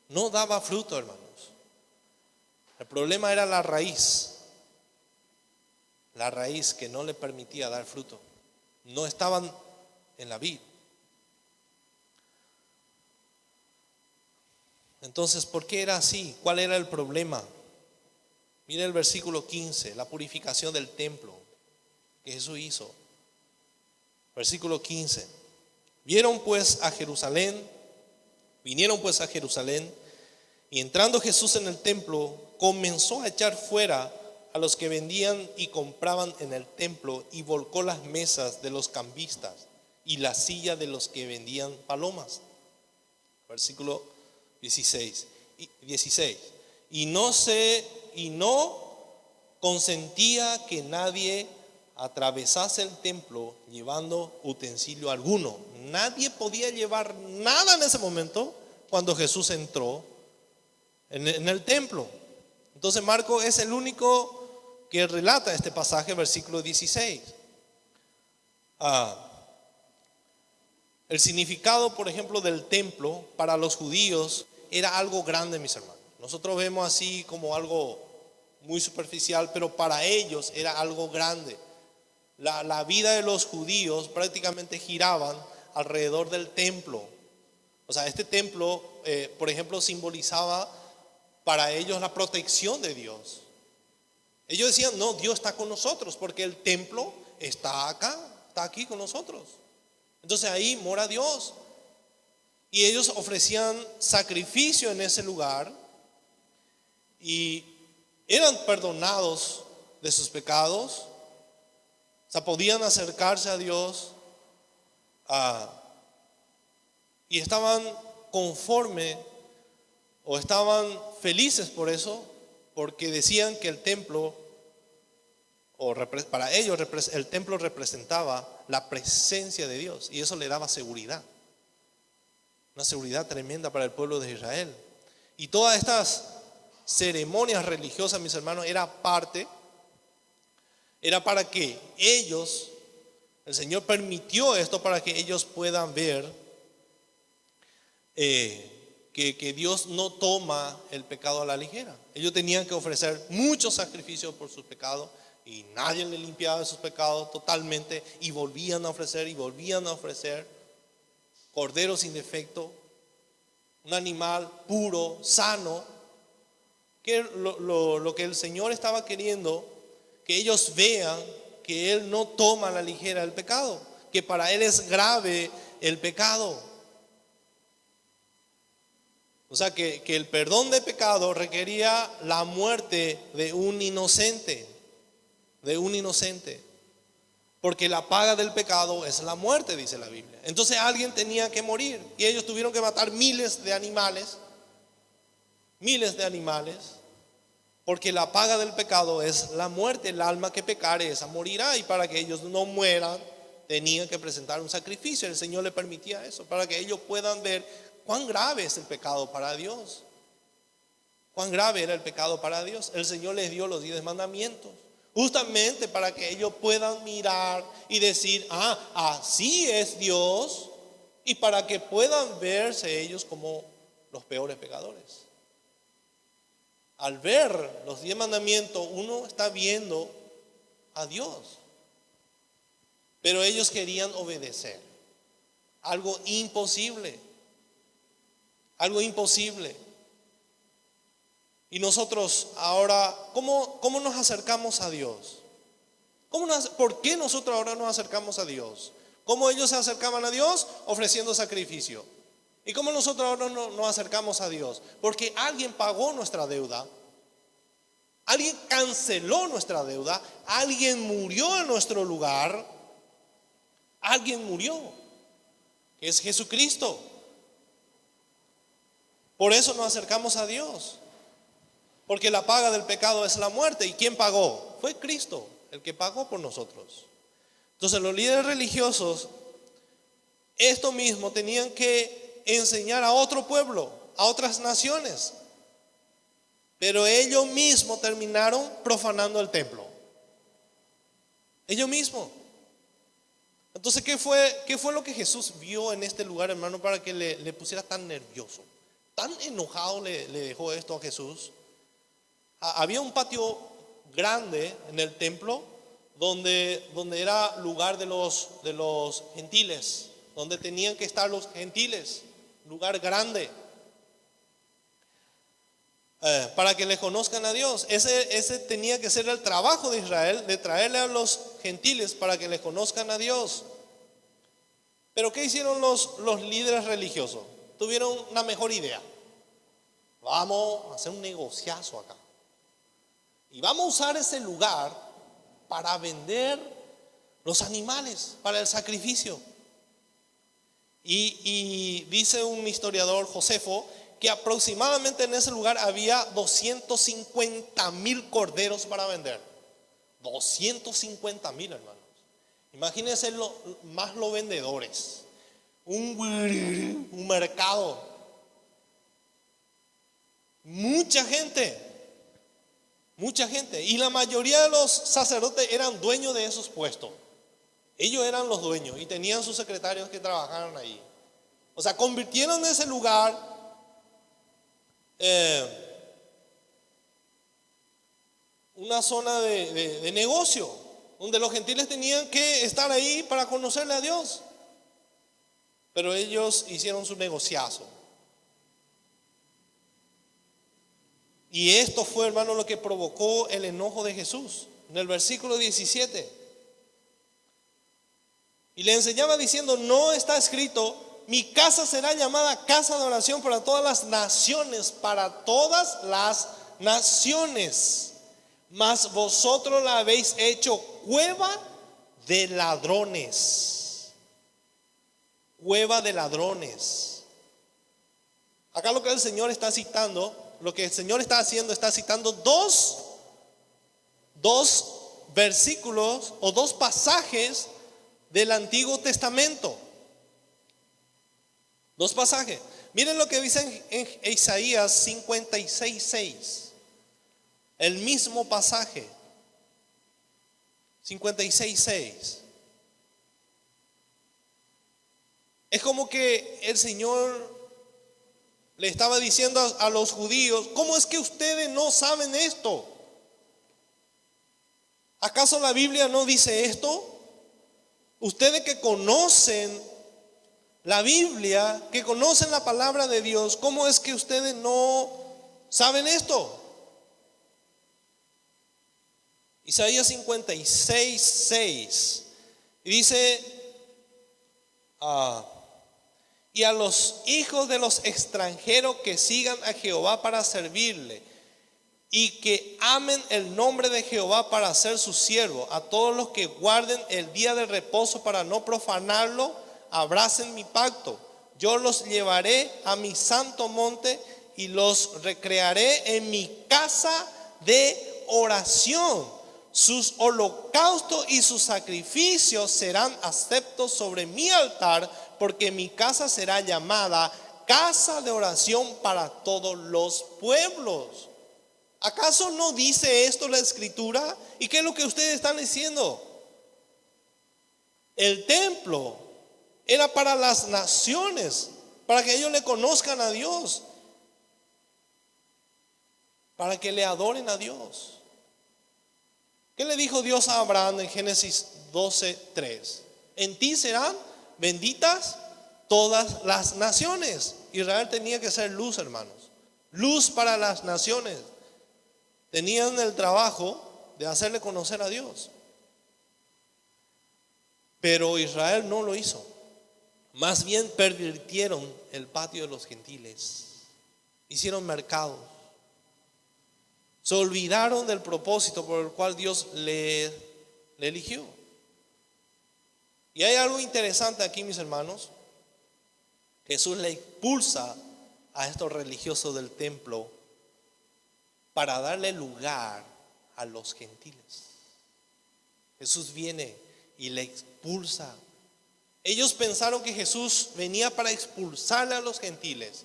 No daba fruto, hermanos. El problema era la raíz. La raíz que no le permitía dar fruto. No estaban en la vid. Entonces, ¿por qué era así? ¿Cuál era el problema? Mire el versículo 15, la purificación del templo que Jesús hizo. Versículo 15. Vinieron pues a Jerusalén, y entrando Jesús en el templo, comenzó a echar fuera a los que vendían y compraban en el templo, y volcó las mesas de los cambistas y la silla de los que vendían palomas. Versículo 16. Y no consentía que nadie atravesase el templo llevando utensilio alguno. Nadie podía llevar nada en ese momento cuando Jesús entró en el templo. Entonces Marcos es el único que relata este pasaje, versículo 16. El significado, por ejemplo, del templo para los judíos era algo grande, mis hermanos. Nosotros vemos así como algo muy superficial, pero para ellos era algo grande. La vida de los judíos prácticamente giraban alrededor del templo. O sea, este templo, por ejemplo, simbolizaba para ellos la protección de Dios. Ellos decían, no, Dios está con nosotros porque el templo está acá, está aquí con nosotros. Entonces ahí mora Dios. Y ellos ofrecían sacrificio en ese lugar y eran perdonados de sus pecados. O sea, podían acercarse a Dios y estaban conforme o estaban felices por eso, porque decían que el templo, para ellos el templo representaba la presencia de Dios y eso le daba seguridad. Una seguridad tremenda para el pueblo de Israel. Y todas estas ceremonias religiosas, mis hermanos, era para que ellos, el Señor permitió esto para que ellos puedan ver que Dios no toma el pecado a la ligera. Ellos tenían que ofrecer muchos sacrificios por sus pecados y nadie le limpiaba sus pecados totalmente, y volvían a ofrecer cordero sin defecto, un animal puro, sano, que lo que el Señor estaba queriendo, que ellos vean que Él no toma a la ligera el pecado, que para Él es grave el pecado. O sea, que el perdón de pecado requería la muerte de un inocente, porque la paga del pecado es la muerte, dice la Biblia. Entonces alguien tenía que morir y ellos tuvieron que matar miles de animales, porque la paga del pecado es la muerte. El alma que pecare, esa morirá, y para que ellos no mueran tenían que presentar un sacrificio. El Señor le permitía eso para que ellos puedan ver cuán grave es el pecado para Dios. Cuán grave era el pecado para Dios. El Señor les dio los 10 mandamientos justamente para que ellos puedan mirar y decir, así es Dios, y para que puedan verse ellos como los peores pecadores. Al ver los 10 mandamientos, uno está viendo a Dios. Pero ellos querían obedecer. Algo imposible. Y nosotros ahora, ¿cómo nos acercamos a Dios? ¿Por qué nosotros ahora nos acercamos a Dios? ¿Cómo ellos se acercaban a Dios? Ofreciendo sacrificio. ¿Y cómo nosotros ahora nos acercamos a Dios? Porque alguien pagó nuestra deuda. Alguien canceló nuestra deuda. Alguien murió en nuestro lugar. Alguien murió, que es Jesucristo. Por eso nos acercamos a Dios. Porque la paga del pecado es la muerte. ¿Y quién pagó? Fue Cristo, el que pagó por nosotros. Entonces los líderes religiosos, esto mismo tenían que enseñar a otro pueblo, a otras naciones. pero ellos mismos terminaron profanando el templo. Ellos mismos. Entonces, ¿qué fue lo que Jesús vio en este lugar, hermano, para que le pusiera tan nervioso? Tan enojado le dejó esto a Jesús. Había un patio grande en el templo donde era lugar de los gentiles, donde tenían que estar los gentiles, lugar grande, para que le conozcan a Dios. Ese tenía que ser el trabajo de Israel, de traerle a los gentiles para que le conozcan a Dios. Pero ¿qué hicieron los líderes religiosos? Tuvieron una mejor idea. Vamos a hacer un negociazo acá. Y vamos a usar ese lugar para vender los animales, para el sacrificio. Y dice un historiador, Josefo, que aproximadamente en ese lugar había 250,000 corderos para vender. 250,000, hermanos. Imagínense los vendedores. Un mercado. Mucha gente. Y la mayoría de los sacerdotes eran dueños de esos puestos. Ellos eran los dueños y tenían sus secretarios que trabajaron ahí. O sea, convirtieron ese lugar una zona de negocio, donde los gentiles tenían que estar ahí para conocerle a Dios. Pero ellos hicieron su negociazo. Y esto fue, hermano, lo que provocó el enojo de Jesús. En el versículo 17. Y le enseñaba diciendo: no está escrito, mi casa será llamada casa de oración para todas las naciones, para todas las naciones. Mas vosotros la habéis hecho cueva de ladrones. Cueva de ladrones. Acá lo que el Señor está citando, lo que el Señor está haciendo, está citando dos versículos o dos pasajes del Antiguo Testamento. Dos pasajes. Miren lo que dice en Isaías 56:6. El mismo pasaje. 56:6. Es como que el Señor le estaba diciendo a los judíos: ¿cómo es que ustedes no saben esto? ¿Acaso la Biblia no dice esto? Ustedes que conocen la Biblia, que conocen la palabra de Dios, ¿cómo es que ustedes no saben esto? Isaías 56:6 dice: y a los hijos de los extranjeros que sigan a Jehová para servirle y que amen el nombre de Jehová para ser su siervo, a todos los que guarden el día de reposo para no profanarlo, abracen mi pacto. Yo los llevaré a mi santo monte y los recrearé en mi casa de oración. Sus holocaustos y sus sacrificios serán aceptos sobre mi altar, porque mi casa será llamada casa de oración para todos los pueblos. ¿Acaso no dice esto la Escritura? ¿Y qué es lo que ustedes están diciendo? El templo era para las naciones, para que ellos le conozcan a Dios, para que le adoren a Dios. ¿Qué le dijo Dios a Abraham en Génesis 12:3? En ti serán benditas todas las naciones. Israel tenía que ser luz, hermanos. Luz para las naciones. Tenían el trabajo de hacerle conocer a Dios. Pero Israel no lo hizo. Más bien pervirtieron el patio de los gentiles. Hicieron mercados. Se olvidaron del propósito por el cual Dios le eligió. Y hay algo interesante aquí, mis hermanos. Jesús le expulsa a estos religiosos del templo para darle lugar a los gentiles. Jesús viene y le expulsa. Ellos pensaron que Jesús venía para expulsarle a los gentiles.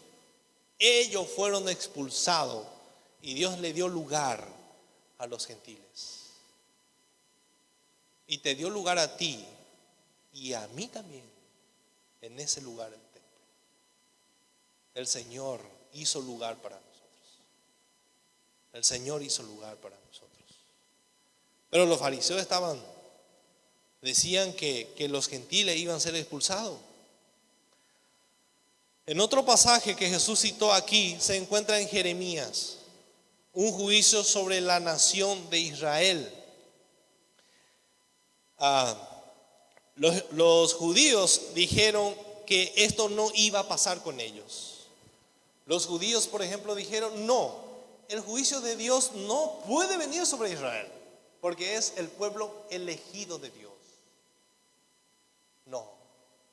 Ellos fueron expulsados Y Dios le dio lugar a los gentiles. Y te dio lugar a ti y a mí también en ese lugar del templo. El Señor hizo lugar para nosotros. El Señor hizo lugar para nosotros. Pero los fariseos decían que los gentiles iban a ser expulsados. En otro pasaje que Jesús citó aquí se encuentra en Jeremías, un juicio sobre la nación de Israel. Los judíos dijeron que esto no iba a pasar con ellos. Los judíos, por ejemplo, dijeron: no, el juicio de Dios no puede venir sobre Israel, porque es el pueblo elegido de Dios.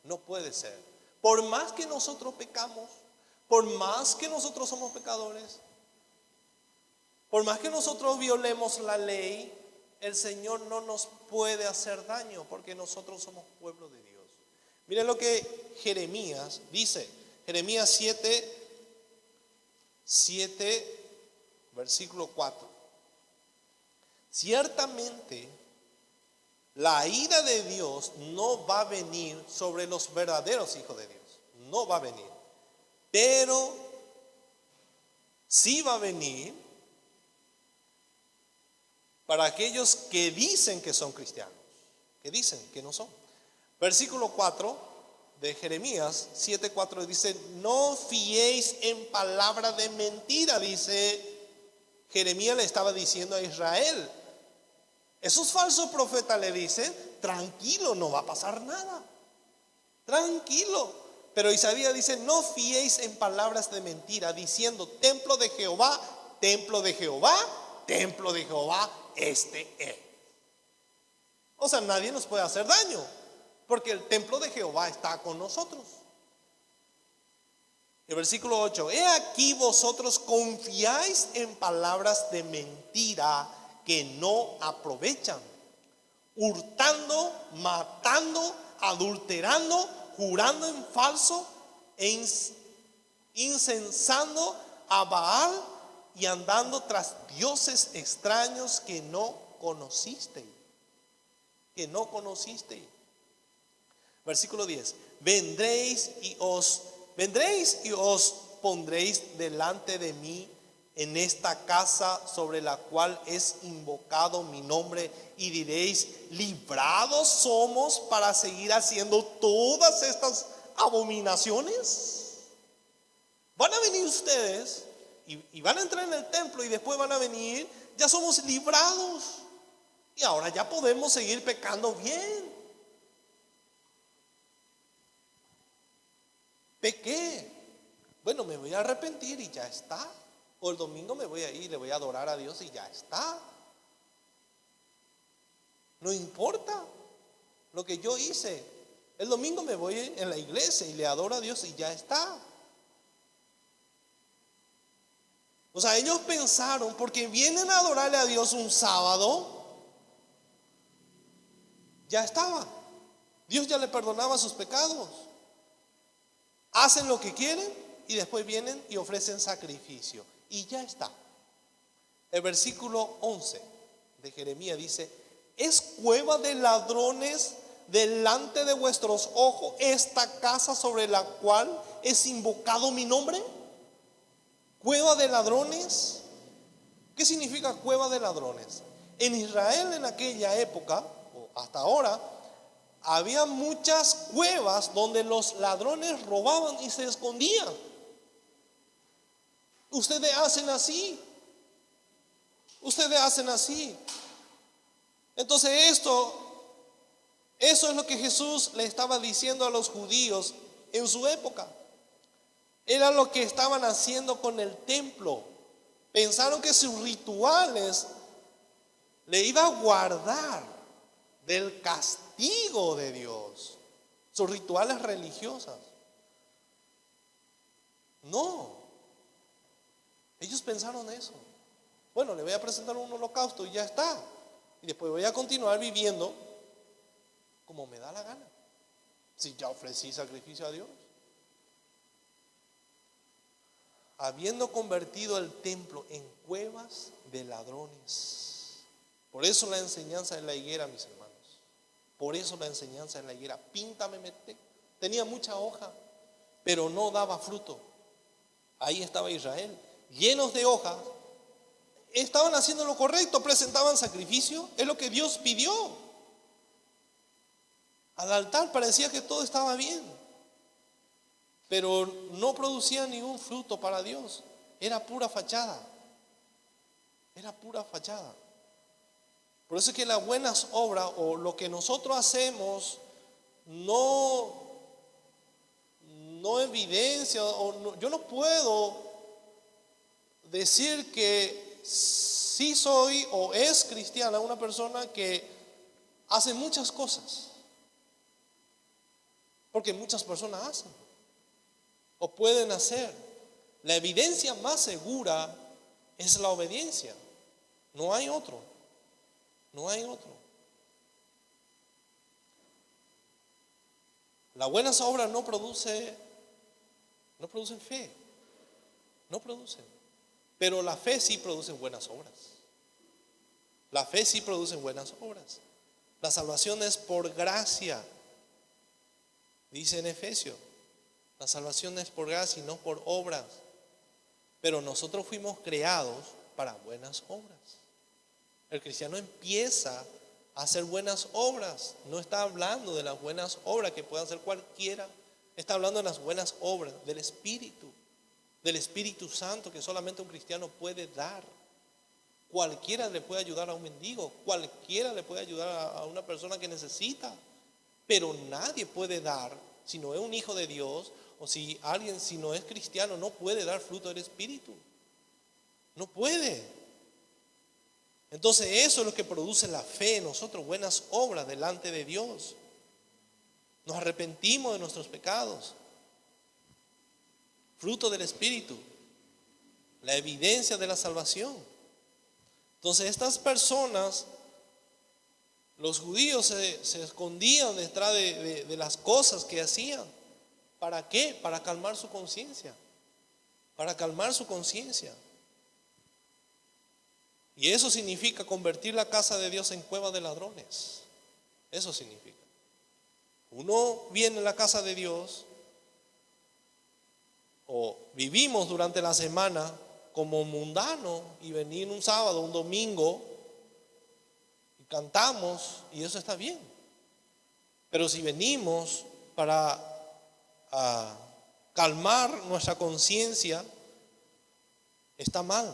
No puede ser. Por más que nosotros pecamos, por más que nosotros somos pecadores, por más que nosotros violemos la ley, el Señor no nos puede hacer daño, porque nosotros somos pueblo de Dios. Miren lo que Jeremías dice. Jeremías 7, versículo 4. Ciertamente la ira de Dios no va a venir sobre los verdaderos hijos de Dios. No va a venir. Pero sí va a venir para aquellos que dicen que son cristianos, que dicen que no son. Versículo 4 de Jeremías 7:4 dice: no fiéis en palabra de mentira. Dice, Jeremías le estaba diciendo a Israel. Esos falsos profetas le dicen: tranquilo, no va a pasar nada, tranquilo. Pero Isaías dice: no fiéis en palabras de mentira, diciendo: templo de Jehová, templo de Jehová, templo de Jehová, este es. O sea, nadie nos puede hacer daño, porque el templo de Jehová está con nosotros. El versículo 8: he aquí vosotros confiáis en palabras de mentira que no aprovechan, hurtando, matando, adulterando, jurando en falso, e incensando a Baal, y andando tras dioses extraños que no conocisteis. Que no conocisteis. Versículo 10: vendréis y os pondréis delante de mí en esta casa sobre la cual es invocado mi nombre, y diréis: librados somos para seguir haciendo todas estas abominaciones. Van a venir ustedes y van a entrar en el templo, y después van a venir: ya somos librados y ahora ya podemos seguir pecando bien. Pequé, bueno, me voy a arrepentir y ya está. O el domingo me voy a ir, le voy a adorar a Dios y ya está. No importa lo que yo hice. El domingo me voy en la iglesia y le adoro a Dios y ya está. O sea, ellos pensaron, porque vienen a adorarle a Dios un sábado, ya estaba. Dios ya le perdonaba sus pecados. Hacen lo que quieren y después vienen y ofrecen sacrificio. Y ya está. El versículo 11 de Jeremías dice: es cueva de ladrones delante de vuestros ojos esta casa sobre la cual es invocado mi nombre. Cueva de ladrones. ¿Qué significa cueva de ladrones? En Israel en aquella época, o hasta ahora, había muchas cuevas donde los ladrones robaban y se escondían. Ustedes hacen así. Ustedes hacen así. Entonces eso es lo que Jesús le estaba diciendo a los judíos en su época. Era lo que estaban haciendo con el templo. Pensaron que sus rituales le iba a guardar del castigo de Dios. Sus rituales religiosas. No. Ellos pensaron eso. Bueno, le voy a presentar un holocausto y ya está. Y después voy a continuar viviendo como me da la gana, si ya ofrecí sacrificio a Dios. habiendo convertido el templo en cuevas de ladrones. Por eso la enseñanza en la higuera, mis hermanos. Por eso la enseñanza en la higuera. Píntame, mete. Tenía mucha hoja, pero no daba fruto. Ahí estaba Israel, llenos de hojas. Estaban haciendo lo correcto, presentaban sacrificio. Es lo que Dios pidió. Al altar parecía que todo estaba bien, pero no producía ningún fruto para Dios. Era pura fachada. Era pura fachada. Por eso es que las buenas obras o lo que nosotros hacemos no evidencia, yo no puedo decir que sí soy o es cristiana una persona que hace muchas cosas, porque muchas personas hacen o pueden hacer. La evidencia más segura es la obediencia. No hay otro. No hay otro. Las buenas obras no producen fe. No producen. Pero la fe sí produce buenas obras. La fe sí produce buenas obras. La salvación es por gracia. Dice en Efesios, la salvación es por gracia y no por obras. Pero nosotros fuimos creados para buenas obras. El cristiano empieza a hacer buenas obras. No está hablando de las buenas obras que pueda hacer cualquiera. Está hablando de las buenas obras del Espíritu Santo, que solamente un cristiano puede dar. Cualquiera le puede ayudar a un mendigo, cualquiera le puede ayudar a una persona que necesita, pero nadie puede dar si no es un hijo de Dios, o si no es cristiano, no puede dar fruto del Espíritu. No puede. Entonces eso es lo que produce la fe en nosotros, buenas obras delante de Dios. Nos arrepentimos de nuestros pecados. Fruto del Espíritu, la evidencia de la salvación. Entonces estas personas, los judíos se escondían detrás de las cosas que hacían. ¿Para qué? Para calmar su conciencia. Para calmar su conciencia. Y eso significa convertir la casa de Dios en cueva de ladrones. Eso significa. Uno viene a la casa de Dios, o vivimos durante la semana como mundano, y venir un sábado, un domingo, y cantamos, y eso está bien. Pero si venimos para calmar nuestra conciencia, está mal.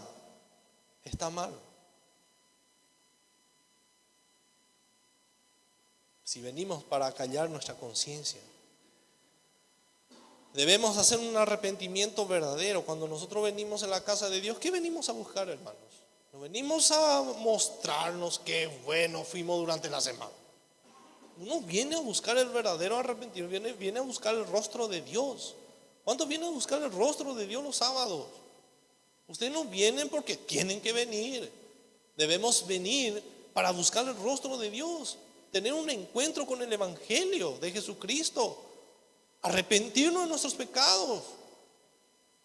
Está mal. Si venimos para callar nuestra conciencia, debemos hacer un arrepentimiento verdadero. Cuando nosotros venimos a la casa de Dios, ¿qué venimos a buscar, hermanos? No venimos a mostrarnos qué bueno fuimos durante la semana. Uno viene a buscar el verdadero arrepentimiento, viene a buscar el rostro de Dios. ¿Cuántos vienen a buscar el rostro de Dios los sábados? Ustedes no vienen porque tienen que venir. Debemos venir para buscar el rostro de Dios, tener un encuentro con el Evangelio de Jesucristo, arrepentirnos de nuestros pecados,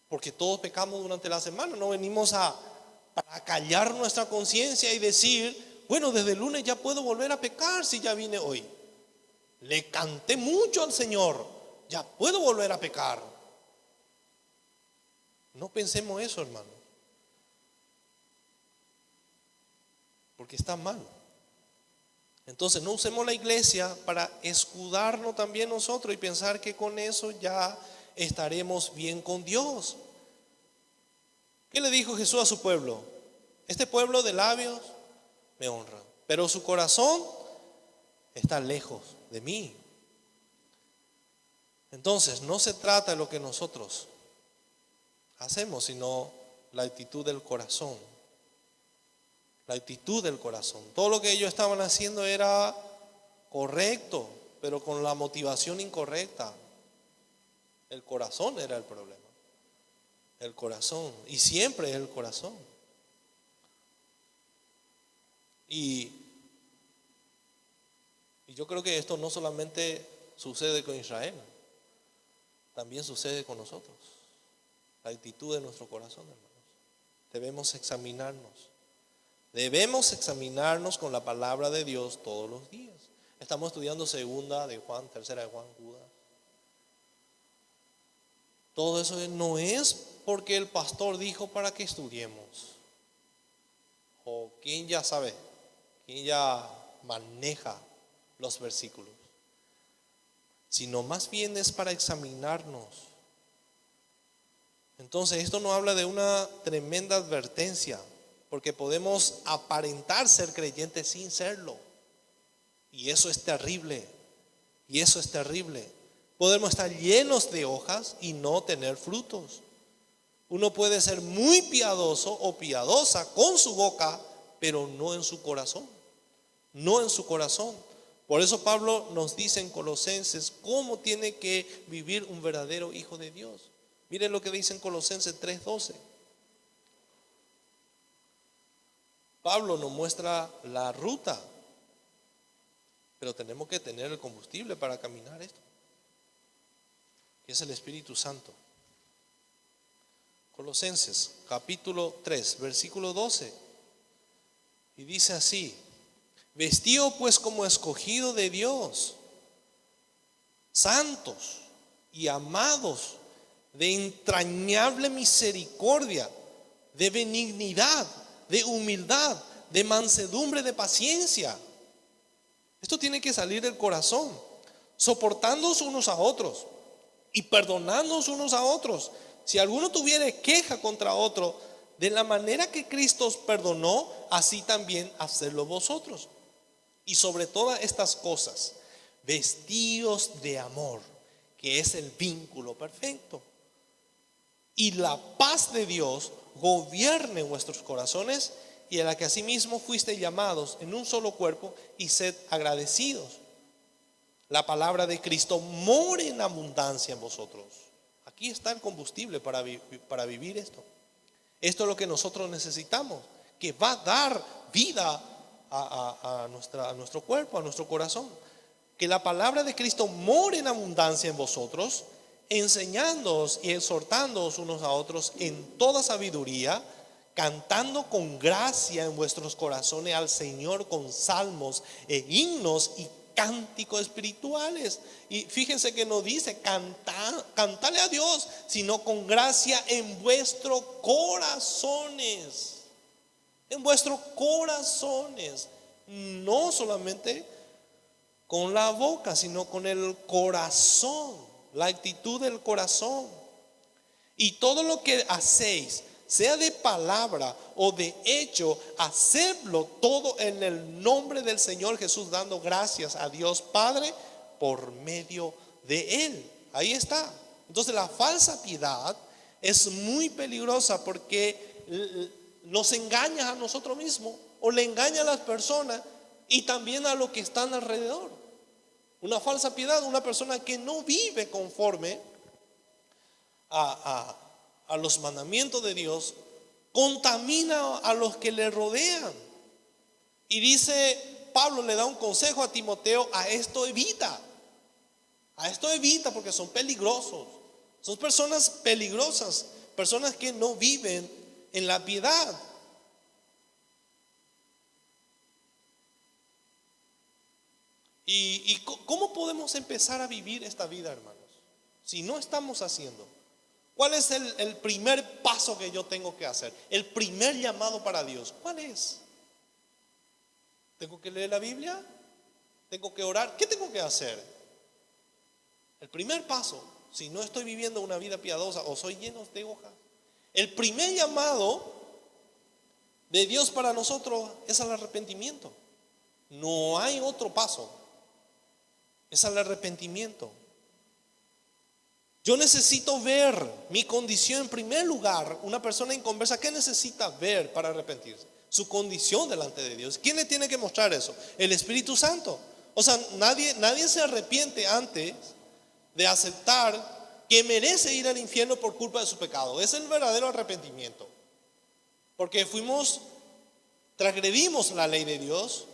porque todos pecamos durante la semana. No venimos para callar nuestra conciencia y decir, bueno, desde el lunes ya puedo volver a pecar si ya vine hoy. Le canté mucho al Señor, ya puedo volver a pecar. No pensemos eso, hermano, porque está mal. Entonces no usemos la iglesia para escudarnos también nosotros y pensar que con eso ya estaremos bien con Dios. ¿Qué le dijo Jesús a su pueblo? Este pueblo de labios me honra, pero su corazón está lejos de mí. Entonces no se trata de lo que nosotros hacemos, sino la actitud del corazón. La actitud del corazón. Todo lo que ellos estaban haciendo era correcto, pero con la motivación incorrecta. El corazón era el problema. El corazón. Y siempre es el corazón. Y yo creo que esto no solamente sucede con Israel, también sucede con nosotros. la actitud de nuestro corazón, hermanos. Debemos examinarnos. Debemos examinarnos con la palabra de Dios todos los días. Estamos estudiando segunda de Juan, tercera de Juan, Judas. Todo eso no es porque el pastor dijo para que estudiemos. O quien ya sabe, quien ya maneja los versículos. Sino más bien es para examinarnos. Entonces esto nos habla de una tremenda advertencia, porque podemos aparentar ser creyentes sin serlo. Y eso es terrible. Y eso es terrible. Podemos estar llenos de hojas y no tener frutos. Uno puede ser muy piadoso o piadosa con su boca, pero no en su corazón. No en su corazón. Por eso Pablo nos dice en Colosenses cómo tiene que vivir un verdadero hijo de Dios. Miren lo que dice en Colosenses 3:12. Pablo nos muestra la ruta, pero tenemos que tener el combustible para caminar esto, que es el Espíritu Santo. Colosenses capítulo 3, versículo 12. Y dice así: vestido pues como escogido de Dios, santos y amados, de entrañable misericordia, de benignidad, de humildad, de mansedumbre, de paciencia. Esto tiene que salir del corazón, soportándonos unos a otros y perdonándonos unos a otros. Si alguno tuviere queja contra otro, de la manera que Cristo os perdonó, así también hacedlo vosotros. Y sobre todas estas cosas, vestidos de amor, que es el vínculo perfecto. Y la paz de Dios gobierne vuestros corazones, y a la que asimismo fuisteis llamados en un solo cuerpo, y sed agradecidos. La palabra de Cristo more en abundancia en vosotros. Aquí está el combustible para vivir esto. Esto es lo que nosotros necesitamos, que va a dar vida a nuestro cuerpo, a nuestro corazón. Que la palabra de Cristo more en abundancia en vosotros, enseñándoos y exhortándoos unos a otros en toda sabiduría, cantando con gracia en vuestros corazones al Señor con salmos e himnos y cánticos espirituales. Y fíjense que no dice cantarle a Dios, sino con gracia en vuestros corazones. En vuestros corazones. No solamente con la boca, sino con el corazón, la actitud del corazón. Y todo lo que hacéis, sea de palabra o de hecho, hacedlo todo en el nombre del Señor Jesús, dando gracias a Dios Padre por medio de Él. Ahí está. Entonces la falsa piedad es muy peligrosa, porque nos engaña a nosotros mismos, o le engaña a las personas y también a los que están alrededor. Una falsa piedad, una persona que no vive conforme a los mandamientos de Dios, contamina a los que le rodean. Y dice Pablo, le da un consejo a Timoteo: a esto evita. A esto evita, porque son peligrosos. Son personas peligrosas, personas que no viven en la piedad. ¿Y cómo podemos empezar a vivir esta vida, hermanos? Si no estamos haciendo. ¿Cuál es el primer paso que yo tengo que hacer? El primer llamado para Dios, ¿cuál es? ¿Tengo que leer la Biblia? ¿Tengo que orar? ¿Qué tengo que hacer? El primer paso, si no estoy viviendo una vida piadosa o soy lleno de hojas, el primer llamado de Dios para nosotros es al arrepentimiento. No hay otro paso. Es al arrepentimiento. Yo necesito ver mi condición en primer lugar. Una persona inconversa, ¿qué necesita ver para arrepentirse? Su condición delante de Dios. ¿Quién le tiene que mostrar eso? El Espíritu Santo. O sea, nadie se arrepiente antes de aceptar que merece ir al infierno por culpa de su pecado. Es el verdadero arrepentimiento. Porque transgredimos la ley de Dios.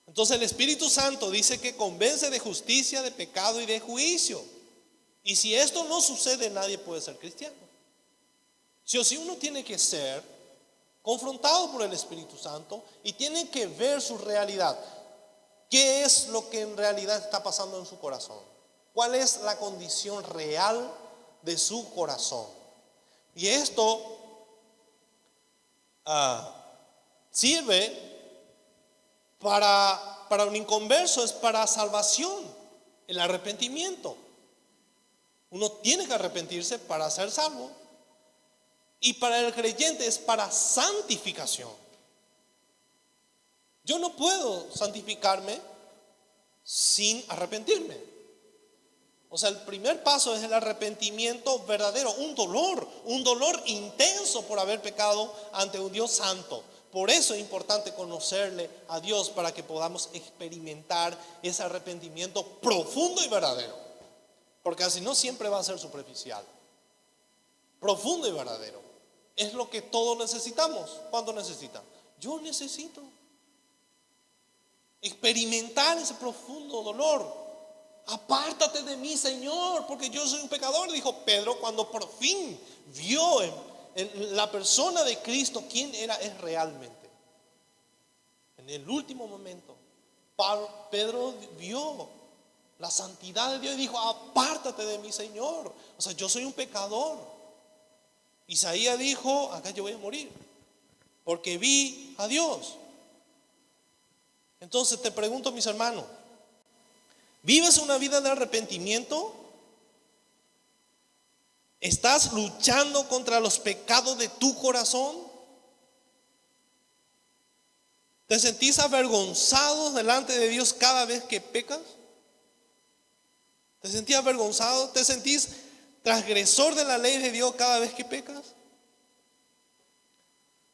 Entonces el Espíritu Santo dice que convence de justicia, de pecado y de juicio. Y si esto no sucede, nadie puede ser cristiano. Sí o sí uno tiene que ser confrontado por el Espíritu Santo y tiene que ver su realidad. ¿Qué es lo que en realidad está pasando en su corazón? ¿Cuál es la condición real de su corazón? Y esto sirve para un inconverso, es para salvación, el arrepentimiento. Uno tiene que arrepentirse para ser salvo. Y para el creyente es para santificación. Yo no puedo santificarme sin arrepentirme. O sea, el primer paso es el arrepentimiento verdadero, un dolor intenso por haber pecado ante un Dios santo. Por eso es importante conocerle a Dios para que podamos experimentar ese arrepentimiento profundo y verdadero. Porque así no siempre va a ser superficial. Profundo y verdadero. Es lo que todos necesitamos. ¿Cuánto necesitan? Yo necesito experimentar ese profundo dolor. Apártate de mí, Señor, porque yo soy un pecador, dijo Pedro cuando por fin vio en la persona de Cristo quién es realmente. En el último momento, Pedro vio la santidad de Dios y dijo: apártate de mí, Señor. O sea, yo soy un pecador. Isaías dijo: acá yo voy a morir porque vi a Dios. Entonces te pregunto, mis hermanos, ¿vives una vida de arrepentimiento? ¿Estás luchando contra los pecados de tu corazón? ¿Te sentís avergonzado delante de Dios cada vez que pecas? ¿Te sentís avergonzado? ¿Te sentís transgresor de la ley de Dios cada vez que pecas?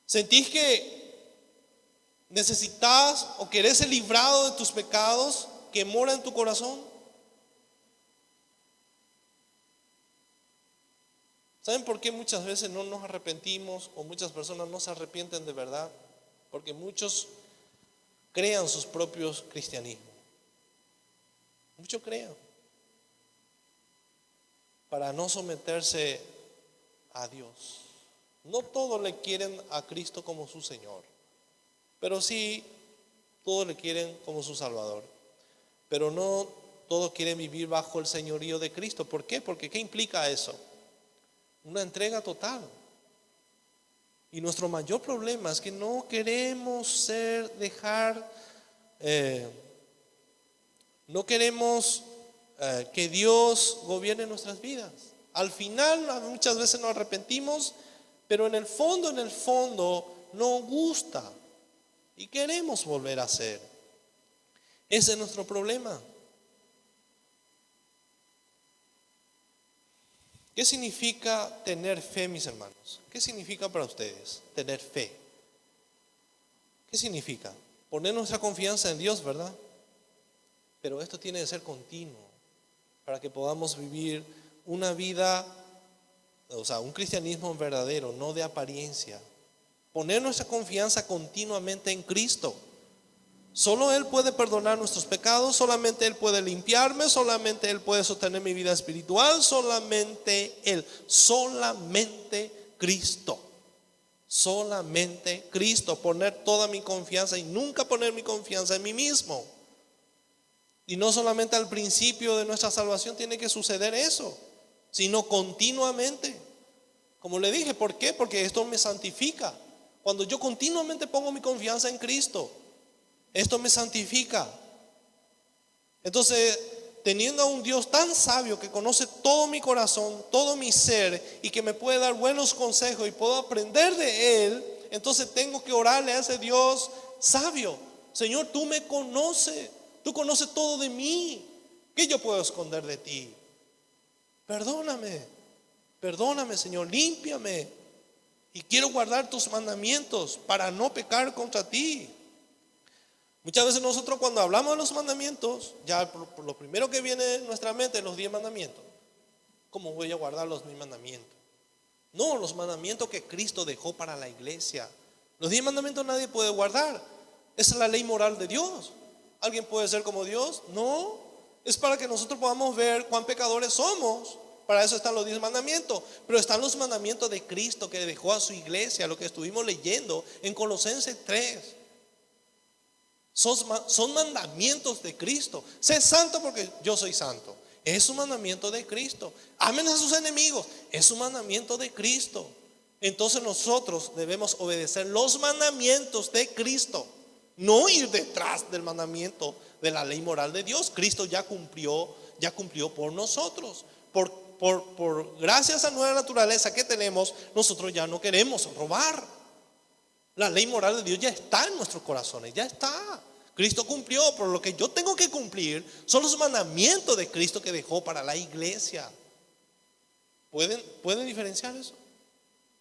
¿Sentís que necesitas o querés ser librado de tus pecados que mora en tu corazón? ¿Saben por qué muchas veces no nos arrepentimos o muchas personas no se arrepienten de verdad? Porque muchos crean sus propios cristianismos. Muchos crean para no someterse a Dios. No todos le quieren a Cristo como su Señor, pero sí todos le quieren como su Salvador. Pero no todos quieren vivir bajo el señorío de Cristo. ¿Por qué? Porque ¿qué implica eso? Una entrega total. Y nuestro mayor problema es que no queremos no queremos que Dios gobierne nuestras vidas. Al final muchas veces nos arrepentimos, pero en el fondo nos gusta y queremos volver a hacer. Ese es nuestro problema. ¿Qué significa tener fe, mis hermanos? ¿Qué significa para ustedes tener fe? ¿Qué significa? Poner nuestra confianza en Dios, ¿verdad? Pero esto tiene que ser continuo para que podamos vivir una vida, o sea, un cristianismo verdadero, no de apariencia. Poner nuestra confianza continuamente en Cristo. Solo Él puede perdonar nuestros pecados, solamente Él puede limpiarme, solamente Él puede sostener mi vida espiritual, solamente Él, solamente Cristo. Solamente Cristo, poner toda mi confianza y nunca poner mi confianza en mí mismo. Y no solamente al principio de nuestra salvación tiene que suceder eso, sino continuamente. Como le dije, ¿por qué? Porque esto me santifica. Cuando yo continuamente pongo mi confianza en Cristo, esto me santifica. Entonces, teniendo a un Dios tan sabio que conoce todo mi corazón, todo mi ser y que me puede dar buenos consejos y puedo aprender de Él, entonces tengo que orarle a ese Dios sabio. Señor, tú me conoces, tú conoces todo de mí. ¿Qué yo puedo esconder de ti? Perdóname, Señor, límpiame. Y quiero guardar tus mandamientos para no pecar contra ti. Muchas veces nosotros cuando hablamos de los mandamientos, ya por lo primero que viene en nuestra mente, los 10 mandamientos. ¿Cómo voy a guardar los 10 mandamientos? No, los mandamientos que Cristo dejó para la iglesia. Los 10 mandamientos nadie puede guardar. Esa es la ley moral de Dios. ¿Alguien puede ser como Dios? No, es para que nosotros podamos ver cuán pecadores somos Para eso están los 10 mandamientos. Pero están los mandamientos de Cristo que dejó a su iglesia, lo que estuvimos leyendo en Colosenses 3. Son mandamientos de Cristo. Sé santo porque yo soy santo. Es un mandamiento de Cristo. Amen a sus enemigos. Es un mandamiento de Cristo. Entonces nosotros debemos obedecer los mandamientos de Cristo. No ir detrás del mandamiento de la ley moral de Dios. Cristo ya cumplió por nosotros. Por gracias a nueva naturaleza que tenemos, nosotros ya no queremos robar. La ley moral de Dios ya está en nuestros corazones, ya está. Cristo cumplió, pero lo que yo tengo que cumplir son los mandamientos de Cristo que dejó para la iglesia. ¿Pueden diferenciar eso?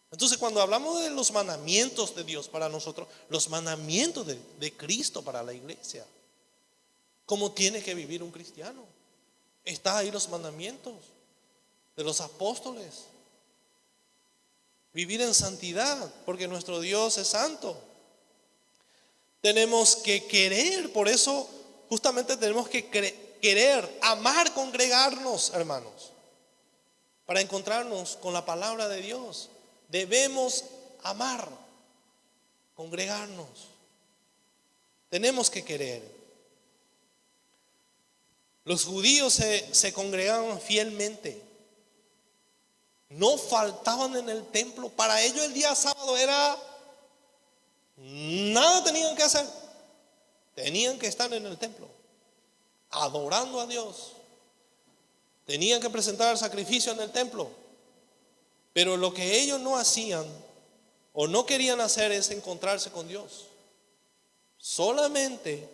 Entonces, cuando hablamos de los mandamientos de Dios para nosotros, los mandamientos de Cristo para la iglesia, ¿cómo tiene que vivir un cristiano? Está ahí los mandamientos de los apóstoles. Vivir en santidad, porque nuestro Dios es santo. Tenemos que querer, por eso justamente tenemos que querer, amar, congregarnos, hermanos, para encontrarnos con la palabra de Dios. Debemos amar, congregarnos. Tenemos que querer. Los judíos se congregaban fielmente. No faltaban en el templo. Para ellos el día sábado era nada tenían que hacer. Tenían que estar en el templo, adorando a Dios. Tenían que presentar el sacrificio en el templo. Pero lo que ellos no hacían o no querían hacer es encontrarse con Dios. Solamente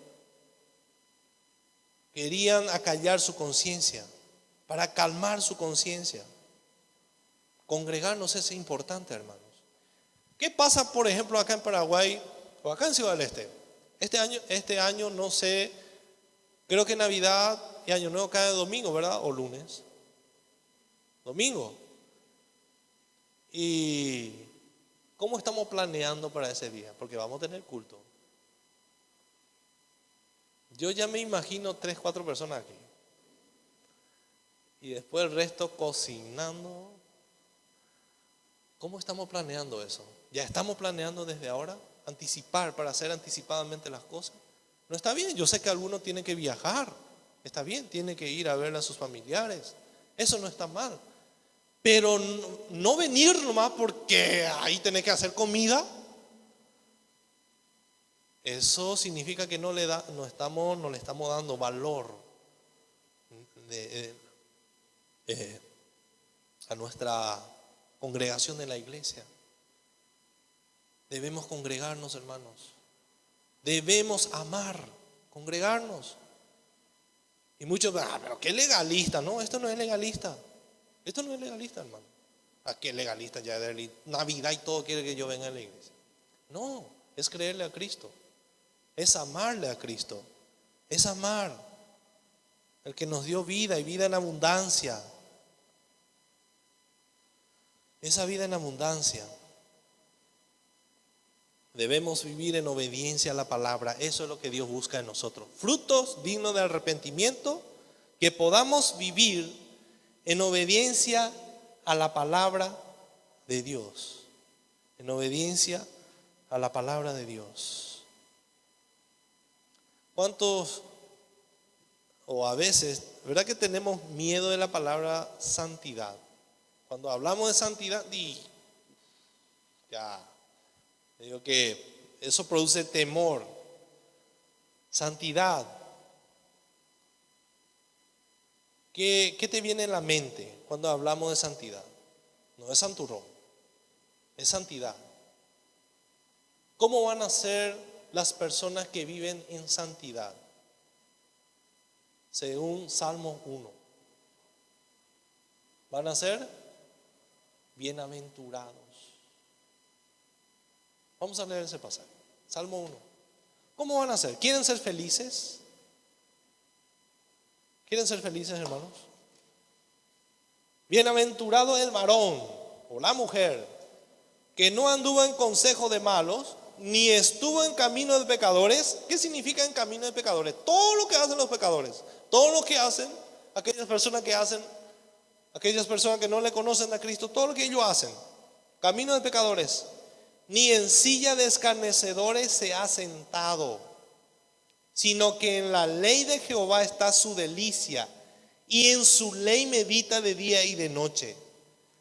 querían acallar su conciencia, para calmar su conciencia. Congregarnos es importante, hermanos. ¿Qué pasa, por ejemplo, acá en Paraguay o acá en Ciudad del Este? Este año no sé, creo que Navidad y Año Nuevo cae domingo, ¿verdad? O lunes. Domingo. ¿Y cómo estamos planeando para ese día? Porque vamos a tener culto. Yo ya me imagino 3, 4 personas aquí. Y después el resto cocinando. ¿Cómo estamos planeando eso? ¿Ya estamos planeando desde ahora? Anticipar, para hacer anticipadamente las cosas. No está bien, yo sé que algunos tienen que viajar. Está bien, tienen que ir a ver a sus familiares. Eso no está mal. Pero no venir nomás porque ahí tenés que hacer comida. Eso significa que no le estamos dando valor a nuestra congregación de la iglesia. Debemos congregarnos, hermanos. Debemos amar, congregarnos. Y muchos, pero qué legalista. No, esto no es legalista. Esto no es legalista, hermano. ¿A qué legalista? Ya de Navidad y todo quiere que yo venga a la iglesia. No, es creerle a Cristo. Es amarle a Cristo. Es amar. El que nos dio vida y vida en abundancia. Esa vida en abundancia. Debemos vivir en obediencia a la palabra. Eso es lo que Dios busca en nosotros. Frutos dignos de arrepentimiento, que podamos vivir en obediencia a la palabra de Dios. En obediencia a la palabra de Dios. ¿Cuántos, o a veces, verdad que tenemos miedo de la palabra santidad? Cuando hablamos de santidad, digo que eso produce temor. Santidad. ¿Qué te viene en la mente cuando hablamos de santidad? No es santurrón, es santidad. ¿Cómo van a ser las personas que viven en santidad? Según Salmo 1. Van a ser bienaventurados. Vamos a leer ese pasaje. Salmo 1. ¿Cómo van a ser? ¿Quieren ser felices? ¿Quieren ser felices, hermanos? Bienaventurado el varón o la mujer que no anduvo en consejo de malos, ni estuvo en camino de pecadores. ¿Qué significa en camino de pecadores? Todo lo que hacen los pecadores, todo lo que hacen aquellas personas que hacen aquellas personas que no le conocen a Cristo, todo lo que ellos hacen, camino de pecadores, ni en silla de escarnecedores se ha sentado, sino que en la ley de Jehová está su delicia, y en su ley medita de día y de noche.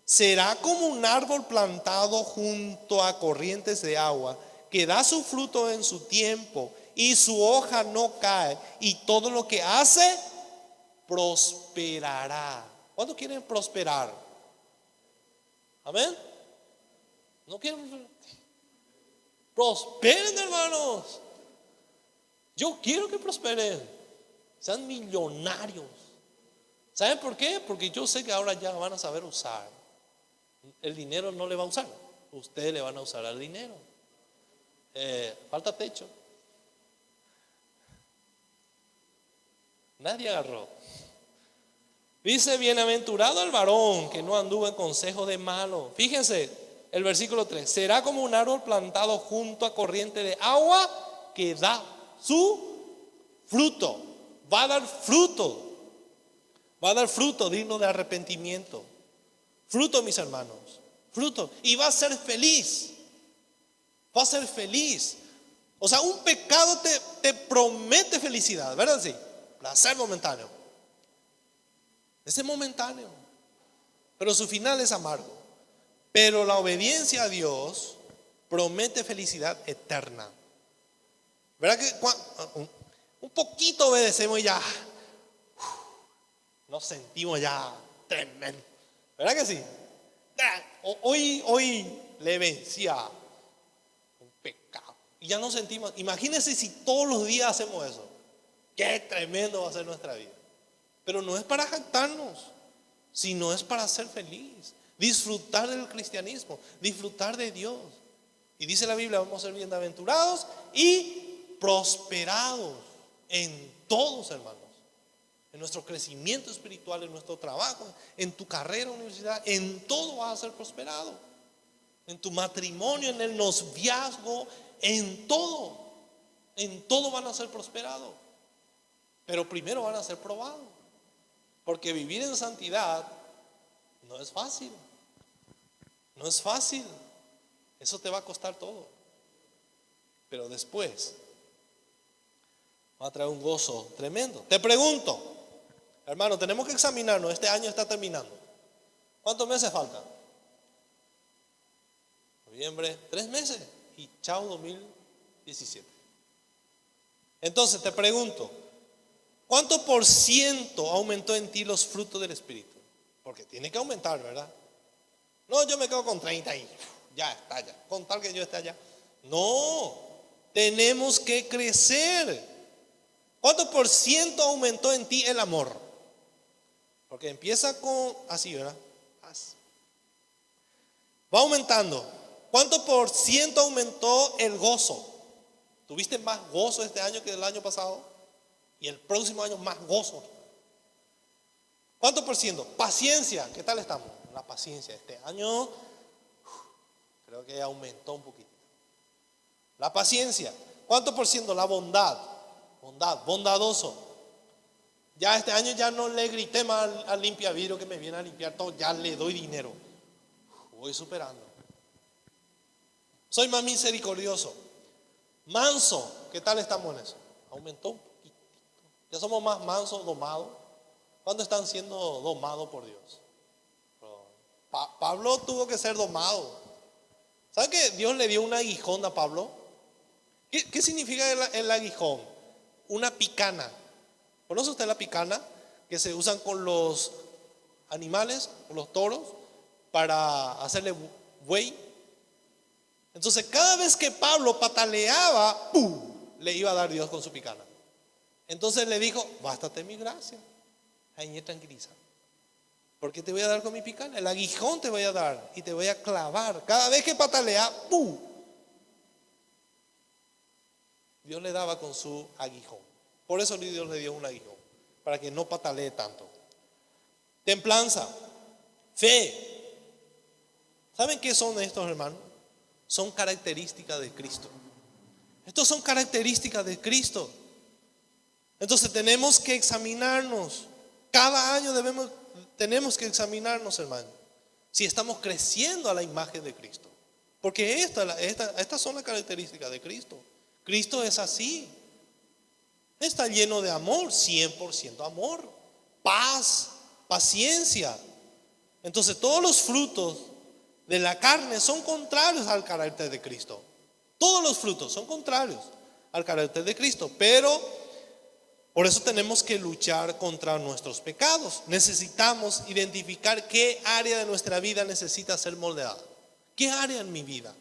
Será como un árbol plantado junto a corrientes de agua, que da su fruto en su tiempo, y su hoja no cae, y todo lo que hace prosperará. ¿Cuántos quieren prosperar? Amén. ¿No quieren? Prosperen, hermanos. Yo quiero que prosperen, sean millonarios. ¿Saben por qué? Porque yo sé que ahora ya van a saber usar. El dinero no le va a usar, ustedes le van a usar al dinero. Falta techo. Nadie agarró. Dice: bienaventurado el varón que no anduvo en consejo de malo. Fíjense el versículo 3: será como un árbol plantado junto a corriente de agua, que da su fruto. Va a dar fruto. Va a dar fruto digno de arrepentimiento. Fruto, mis hermanos. Fruto. Y va a ser feliz. Va a ser feliz. O sea, un pecado te promete felicidad, ¿verdad? Sí. Placer momentáneo. Ese es momentáneo, pero su final es amargo. Pero la obediencia a Dios promete felicidad eterna. ¿Verdad que un poquito obedecemos y ya nos sentimos ya tremendo? ¿Verdad que sí? Hoy le vencía un pecado y ya nos sentimos. Imagínense si todos los días hacemos eso. Qué tremendo va a ser nuestra vida. Pero no es para jactarnos, sino es para ser feliz, disfrutar del cristianismo, disfrutar de Dios. Y dice la Biblia: vamos a ser bienaventurados y prosperados en todos, hermanos. En nuestro crecimiento espiritual, en nuestro trabajo, en tu carrera, universidad, en todo vas a ser prosperado. En tu matrimonio, en el noviazgo, en todo van a ser prosperados. Pero primero van a ser probados. Porque vivir en santidad no es fácil. No es fácil. Eso te va a costar todo. Pero después va a traer un gozo tremendo. Te pregunto, hermano, tenemos que examinarnos. Este año está terminando. ¿Cuántos meses faltan? Noviembre, 3 meses. Y chao 2017. Entonces te pregunto, ¿cuánto por ciento aumentó en ti los frutos del Espíritu? Porque tiene que aumentar, ¿verdad? No, yo me quedo con 30 y ya está, ya. Con tal que yo esté allá. No, tenemos que crecer. ¿Cuánto por ciento aumentó en ti el amor? Porque empieza con así, ¿verdad? Va aumentando. ¿Cuánto por ciento aumentó el gozo? ¿Tuviste más gozo este año que el año pasado? Y el próximo año más gozo. ¿Cuánto por ciento? Paciencia. ¿Qué tal estamos? La paciencia este año creo que aumentó un poquito. La paciencia. ¿Cuánto por ciento? La bondad. Bondadoso. Ya este año ya no le grité más al limpiavidrio que me viene a limpiar todo. Ya le doy dinero. Voy superando. Soy más misericordioso. Manso. ¿Qué tal estamos en eso? Aumentó un poquito. Ya somos más mansos, domados. ¿Cuándo están siendo domados por Dios? Pablo tuvo que ser domado. ¿Sabe que Dios le dio un aguijón a Pablo? ¿Qué significa el aguijón? Una picana. ¿Conoce usted la picana? Que se usan con los animales, con los toros, para hacerle buey. Entonces cada vez que Pablo pataleaba, ¡pum!, le iba a dar Dios con su picana. Entonces le dijo: bástate mi gracia. Ahí tranquiliza. Porque te voy a dar con mi picana. El aguijón te voy a dar y te voy a clavar. Cada vez que patalea, ¡pum!, Dios le daba con su aguijón. Por eso Dios le dio un aguijón, para que no patalee tanto. Templanza, fe. ¿Saben qué son estos, hermanos? Son características de Cristo. Estos son características de Cristo. Entonces tenemos que examinarnos. Cada año debemos tenemos que examinarnos, hermano, si estamos creciendo a la imagen de Cristo. Porque estas son las características de Cristo. Cristo es así. Está lleno de amor, 100% amor, paz, paciencia. Entonces todos los frutos de la carne son contrarios al carácter de Cristo. Todos los frutos son contrarios al carácter de Cristo. Pero por eso tenemos que luchar contra nuestros pecados. Necesitamos identificar qué área de nuestra vida necesita ser moldeada. ¿Qué área en mi vida?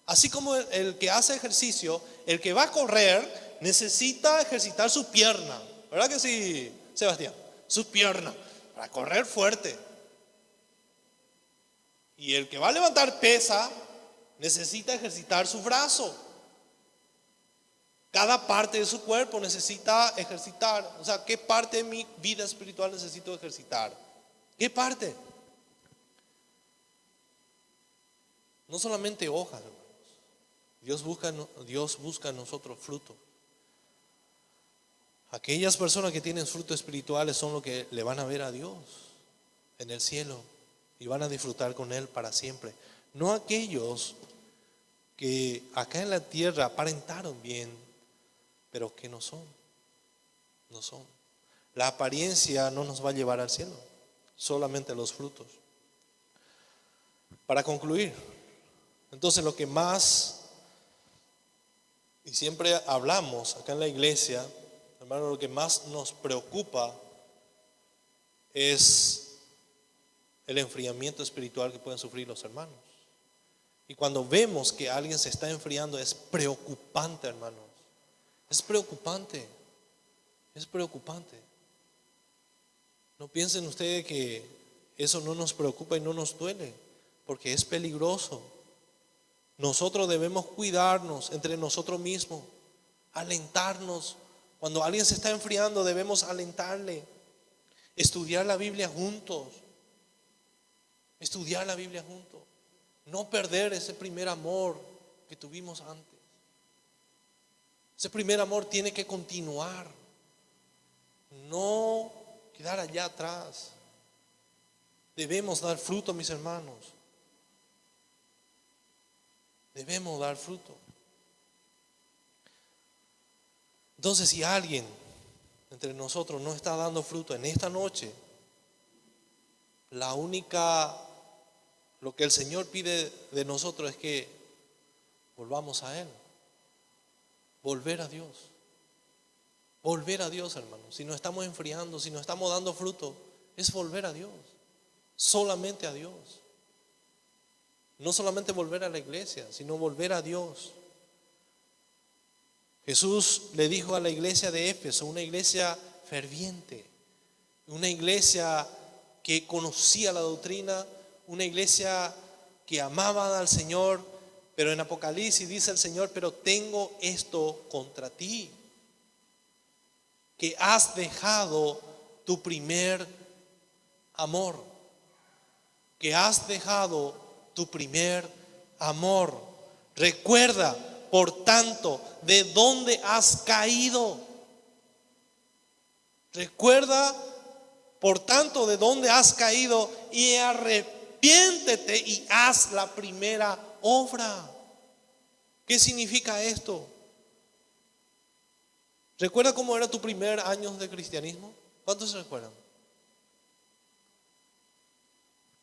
Así como el que hace ejercicio, el que va a correr, necesita ejercitar su pierna. ¿Verdad que sí, Sebastián? Su pierna, para correr fuerte. Y el que va a levantar pesa, necesita ejercitar su brazo. Cada parte de su cuerpo necesita ejercitar. O sea, ¿qué parte de mi vida espiritual necesito ejercitar? ¿Qué parte? No solamente hojas, hermanos. Dios busca en nosotros fruto. Aquellas personas que tienen frutos espirituales son los que le van a ver a Dios en el cielo y van a disfrutar con Él para siempre. No aquellos que acá en la tierra aparentaron bien, pero que no son. La apariencia no nos va a llevar al cielo, solamente los frutos. Para concluir, entonces lo que más, y siempre hablamos acá en la iglesia, hermano, lo que más nos preocupa es el enfriamiento espiritual que pueden sufrir los hermanos. Y cuando vemos que alguien se está enfriando, es preocupante, hermanos. Es preocupante. No piensen ustedes que eso no nos preocupa y no nos duele, porque es peligroso. Nosotros debemos cuidarnos entre nosotros mismos, alentarnos. Cuando alguien se está enfriando, debemos alentarle. Estudiar la Biblia juntos. No perder ese primer amor que tuvimos antes. Ese primer amor tiene que continuar. No quedar allá atrás. Debemos dar fruto, mis hermanos. Debemos dar fruto. Entonces, si alguien entre nosotros no está dando fruto en esta noche, lo que el Señor pide de nosotros es que volvamos a Él. Volver a Dios. Volver a Dios, hermanos. Si nos estamos enfriando, si no estamos dando fruto, es volver a Dios. Solamente a Dios. No solamente volver a la iglesia, sino volver a Dios. Jesús le dijo a la iglesia de Éfeso, una iglesia ferviente, una iglesia que conocía la doctrina, una iglesia que amaba al Señor, pero en Apocalipsis dice el Señor: pero tengo esto contra ti, que has dejado tu primer amor, que has dejado tu primer amor. Recuerda, por tanto, de dónde has caído. Recuerda, por tanto, de dónde has caído y arrepiéntete y haz la primera obra. ¿Qué significa esto? ¿Recuerda cómo era tu primer año de cristianismo? ¿Cuántos se recuerdan?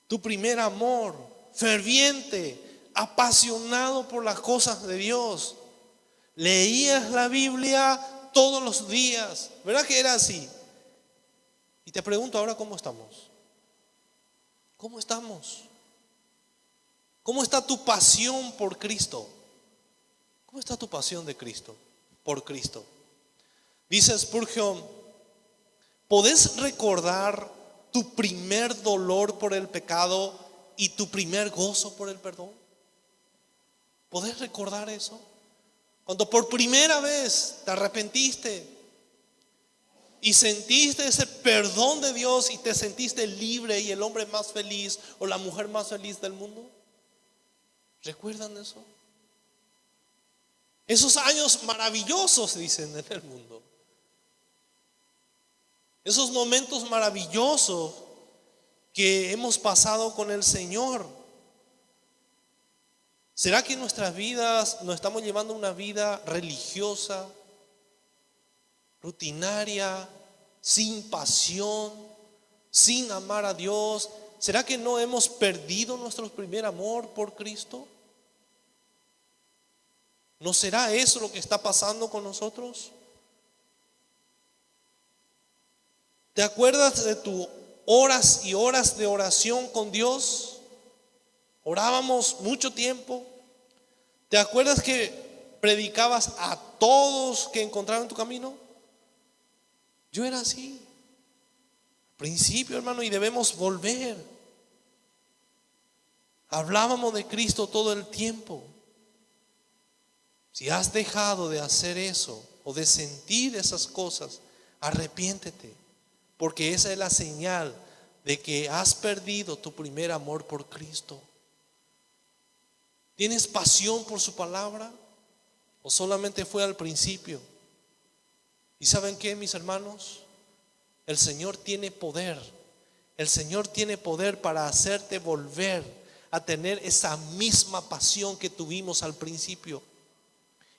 Tu primer amor, ferviente, apasionado por las cosas de Dios. Leías la Biblia todos los días, ¿verdad que era así? Y te pregunto ahora, ¿cómo estamos? ¿Cómo estamos? ¿Cómo está tu pasión por Cristo? ¿Cómo está tu pasión de Cristo? Por Cristo. Dice Spurgeon: ¿podés recordar tu primer dolor por el pecado y tu primer gozo por el perdón? ¿Podés recordar eso? Cuando por primera vez te arrepentiste y sentiste ese perdón de Dios y te sentiste libre y el hombre más feliz o la mujer más feliz del mundo. ¿Recuerdan eso? Esos años maravillosos, dicen, en el mundo. Esos momentos maravillosos que hemos pasado con el Señor? ¿Será que en nuestras vidas nos estamos llevando una vida religiosa, rutinaria, sin pasión, sin amar a Dios? ¿Será que no hemos perdido nuestro primer amor por Cristo? ¿No será eso lo que está pasando con nosotros? ¿Te acuerdas de tus horas y horas de oración con Dios? Orábamos mucho tiempo. ¿Te acuerdas que predicabas a todos que encontraron tu camino? Yo era así al principio, hermano, y debemos volver. Hablábamos de Cristo todo el tiempo. Si has dejado de hacer eso o de sentir esas cosas, arrepiéntete, porque esa es la señal de que has perdido tu primer amor por Cristo. ¿Tienes pasión por su palabra o solamente fue al principio? ¿Y saben qué, mis hermanos? El Señor tiene poder. El Señor tiene poder para hacerte volver a tener esa misma pasión que tuvimos al principio.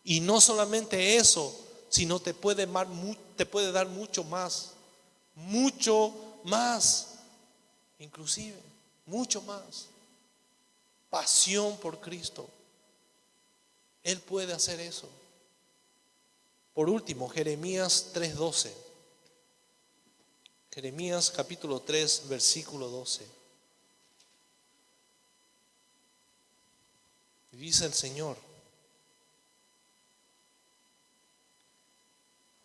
Y no solamente eso, sino te puede dar mucho más, inclusive, mucho más. Pasión por Cristo. Él puede hacer eso. Por último, Jeremías 3:12. Jeremías capítulo 3, versículo 12. Dice el Señor: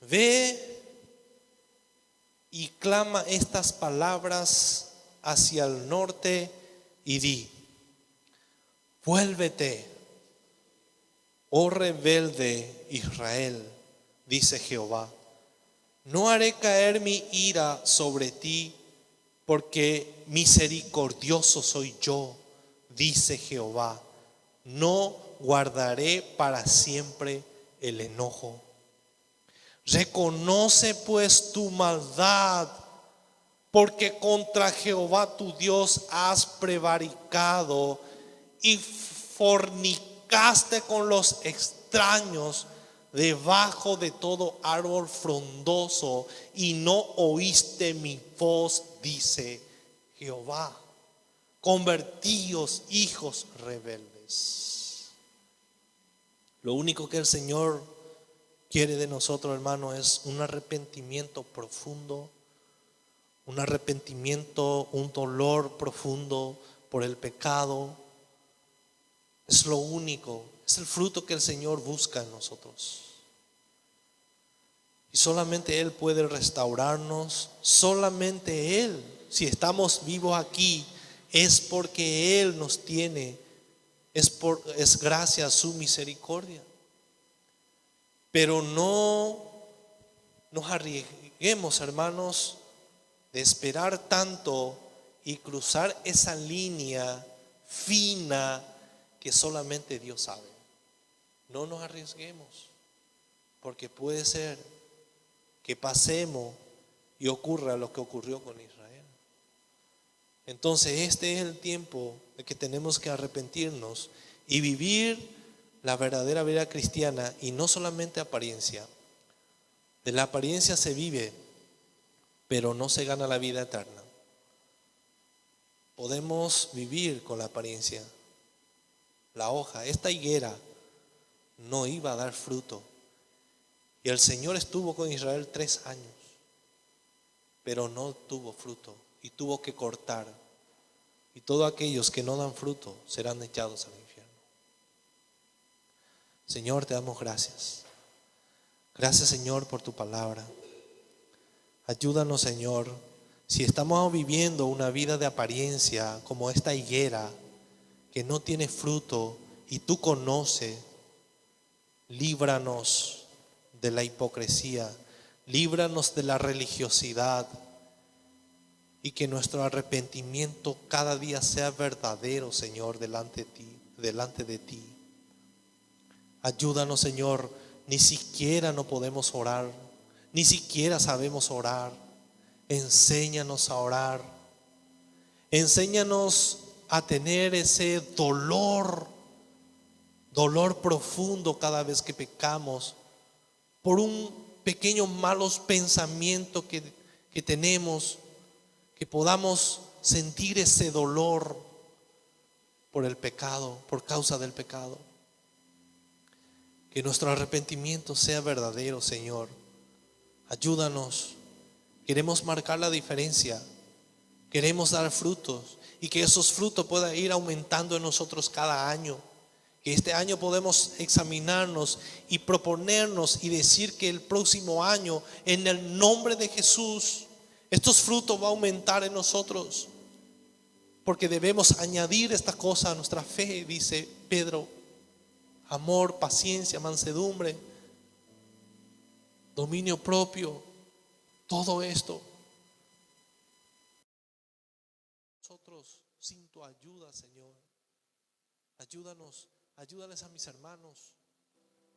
ve y clama estas palabras hacia el norte y di: vuélvete, oh rebelde Israel, dice Jehová. No haré caer mi ira sobre ti, porque misericordioso soy yo, dice Jehová. No guardaré para siempre el enojo. Reconoce pues tu maldad, porque contra Jehová tu Dios has prevaricado y fornicaste con los extraños debajo de todo árbol frondoso y no oíste mi voz, dice Jehová. Convertíos, hijos rebeldes. Lo único que el Señor quiere de nosotros, hermano, es un arrepentimiento profundo, un arrepentimiento, un dolor profundo por el pecado. Es lo único, es el fruto que el Señor busca en nosotros. Y solamente Él puede restaurarnos, solamente Él, si estamos vivos aquí, es porque Él nos tiene, es gracias a su misericordia. Pero no nos arriesguemos, hermanos, de esperar tanto y cruzar esa línea fina que solamente Dios sabe. No nos arriesguemos, porque puede ser que pasemos y ocurra lo que ocurrió con Israel. Entonces este es el tiempo de que tenemos que arrepentirnos y vivir la verdadera vida cristiana, y no solamente apariencia. De la apariencia se vive, pero no se gana la vida eterna. Podemos vivir con la apariencia. La hoja, esta higuera no iba a dar fruto, y el Señor estuvo con Israel 3 años, pero no tuvo fruto y tuvo que cortar, y todos aquellos que no dan fruto serán echados al infierno. Señor, te damos gracias. Gracias, Señor, por tu palabra. Ayúdanos, Señor, si estamos viviendo una vida de apariencia como esta higuera que no tiene fruto y tú conoces, líbranos de la hipocresía, líbranos de la religiosidad, y que nuestro arrepentimiento cada día sea verdadero, Señor, delante de ti. Ayúdanos, Señor, ni siquiera no podemos orar, ni siquiera sabemos orar. Enséñanos a orar. Enséñanos a tener ese dolor profundo cada vez que pecamos por un pequeño malos pensamiento que tenemos, que podamos sentir ese dolor por el pecado, por causa del pecado. Que nuestro arrepentimiento sea verdadero, Señor. Ayúdanos. Queremos marcar la diferencia. Queremos dar frutos y que esos frutos puedan ir aumentando en nosotros cada año. Que este año podemos examinarnos y proponernos y decir que el próximo año, en el nombre de Jesús, estos frutos van a aumentar en nosotros. Porque debemos añadir esta cosa a nuestra fe, dice Pedro: amor, paciencia, mansedumbre, dominio propio, todo esto. Nosotros, sin tu ayuda, Señor, ayúdales a mis hermanos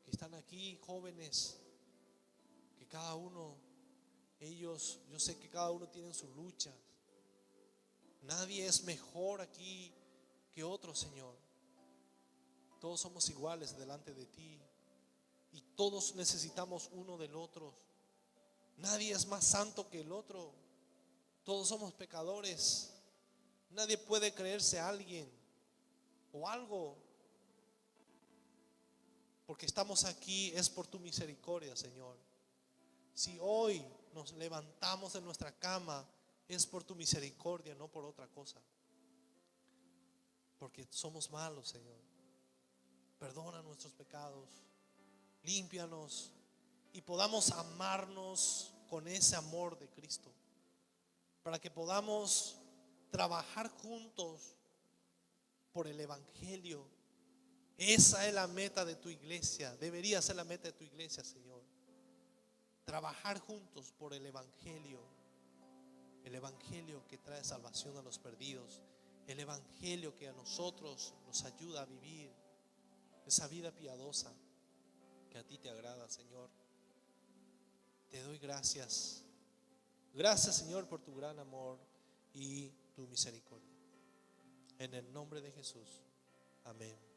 que están aquí, jóvenes, que cada uno, ellos, yo sé que cada uno tiene sus luchas. Nadie es mejor aquí que otro, Señor. Todos somos iguales delante de ti y todos necesitamos uno del otro. Nadie es más santo que el otro. Todos somos pecadores. Nadie puede creerse a alguien o algo. Porque estamos aquí es por tu misericordia, Señor. Si hoy nos levantamos de nuestra cama, es por tu misericordia, no por otra cosa. Porque somos malos, Señor. Perdona nuestros pecados, límpianos y podamos amarnos con ese amor de Cristo, para que podamos trabajar juntos por el Evangelio. Esa es la meta de tu iglesia, debería ser la meta de tu iglesia, Señor. Trabajar juntos por el Evangelio que trae salvación a los perdidos, el Evangelio que a nosotros nos ayuda a vivir esa vida piadosa que a ti te agrada, Señor. Te doy gracias. Gracias, Señor, por tu gran amor y tu misericordia. En el nombre de Jesús. Amén.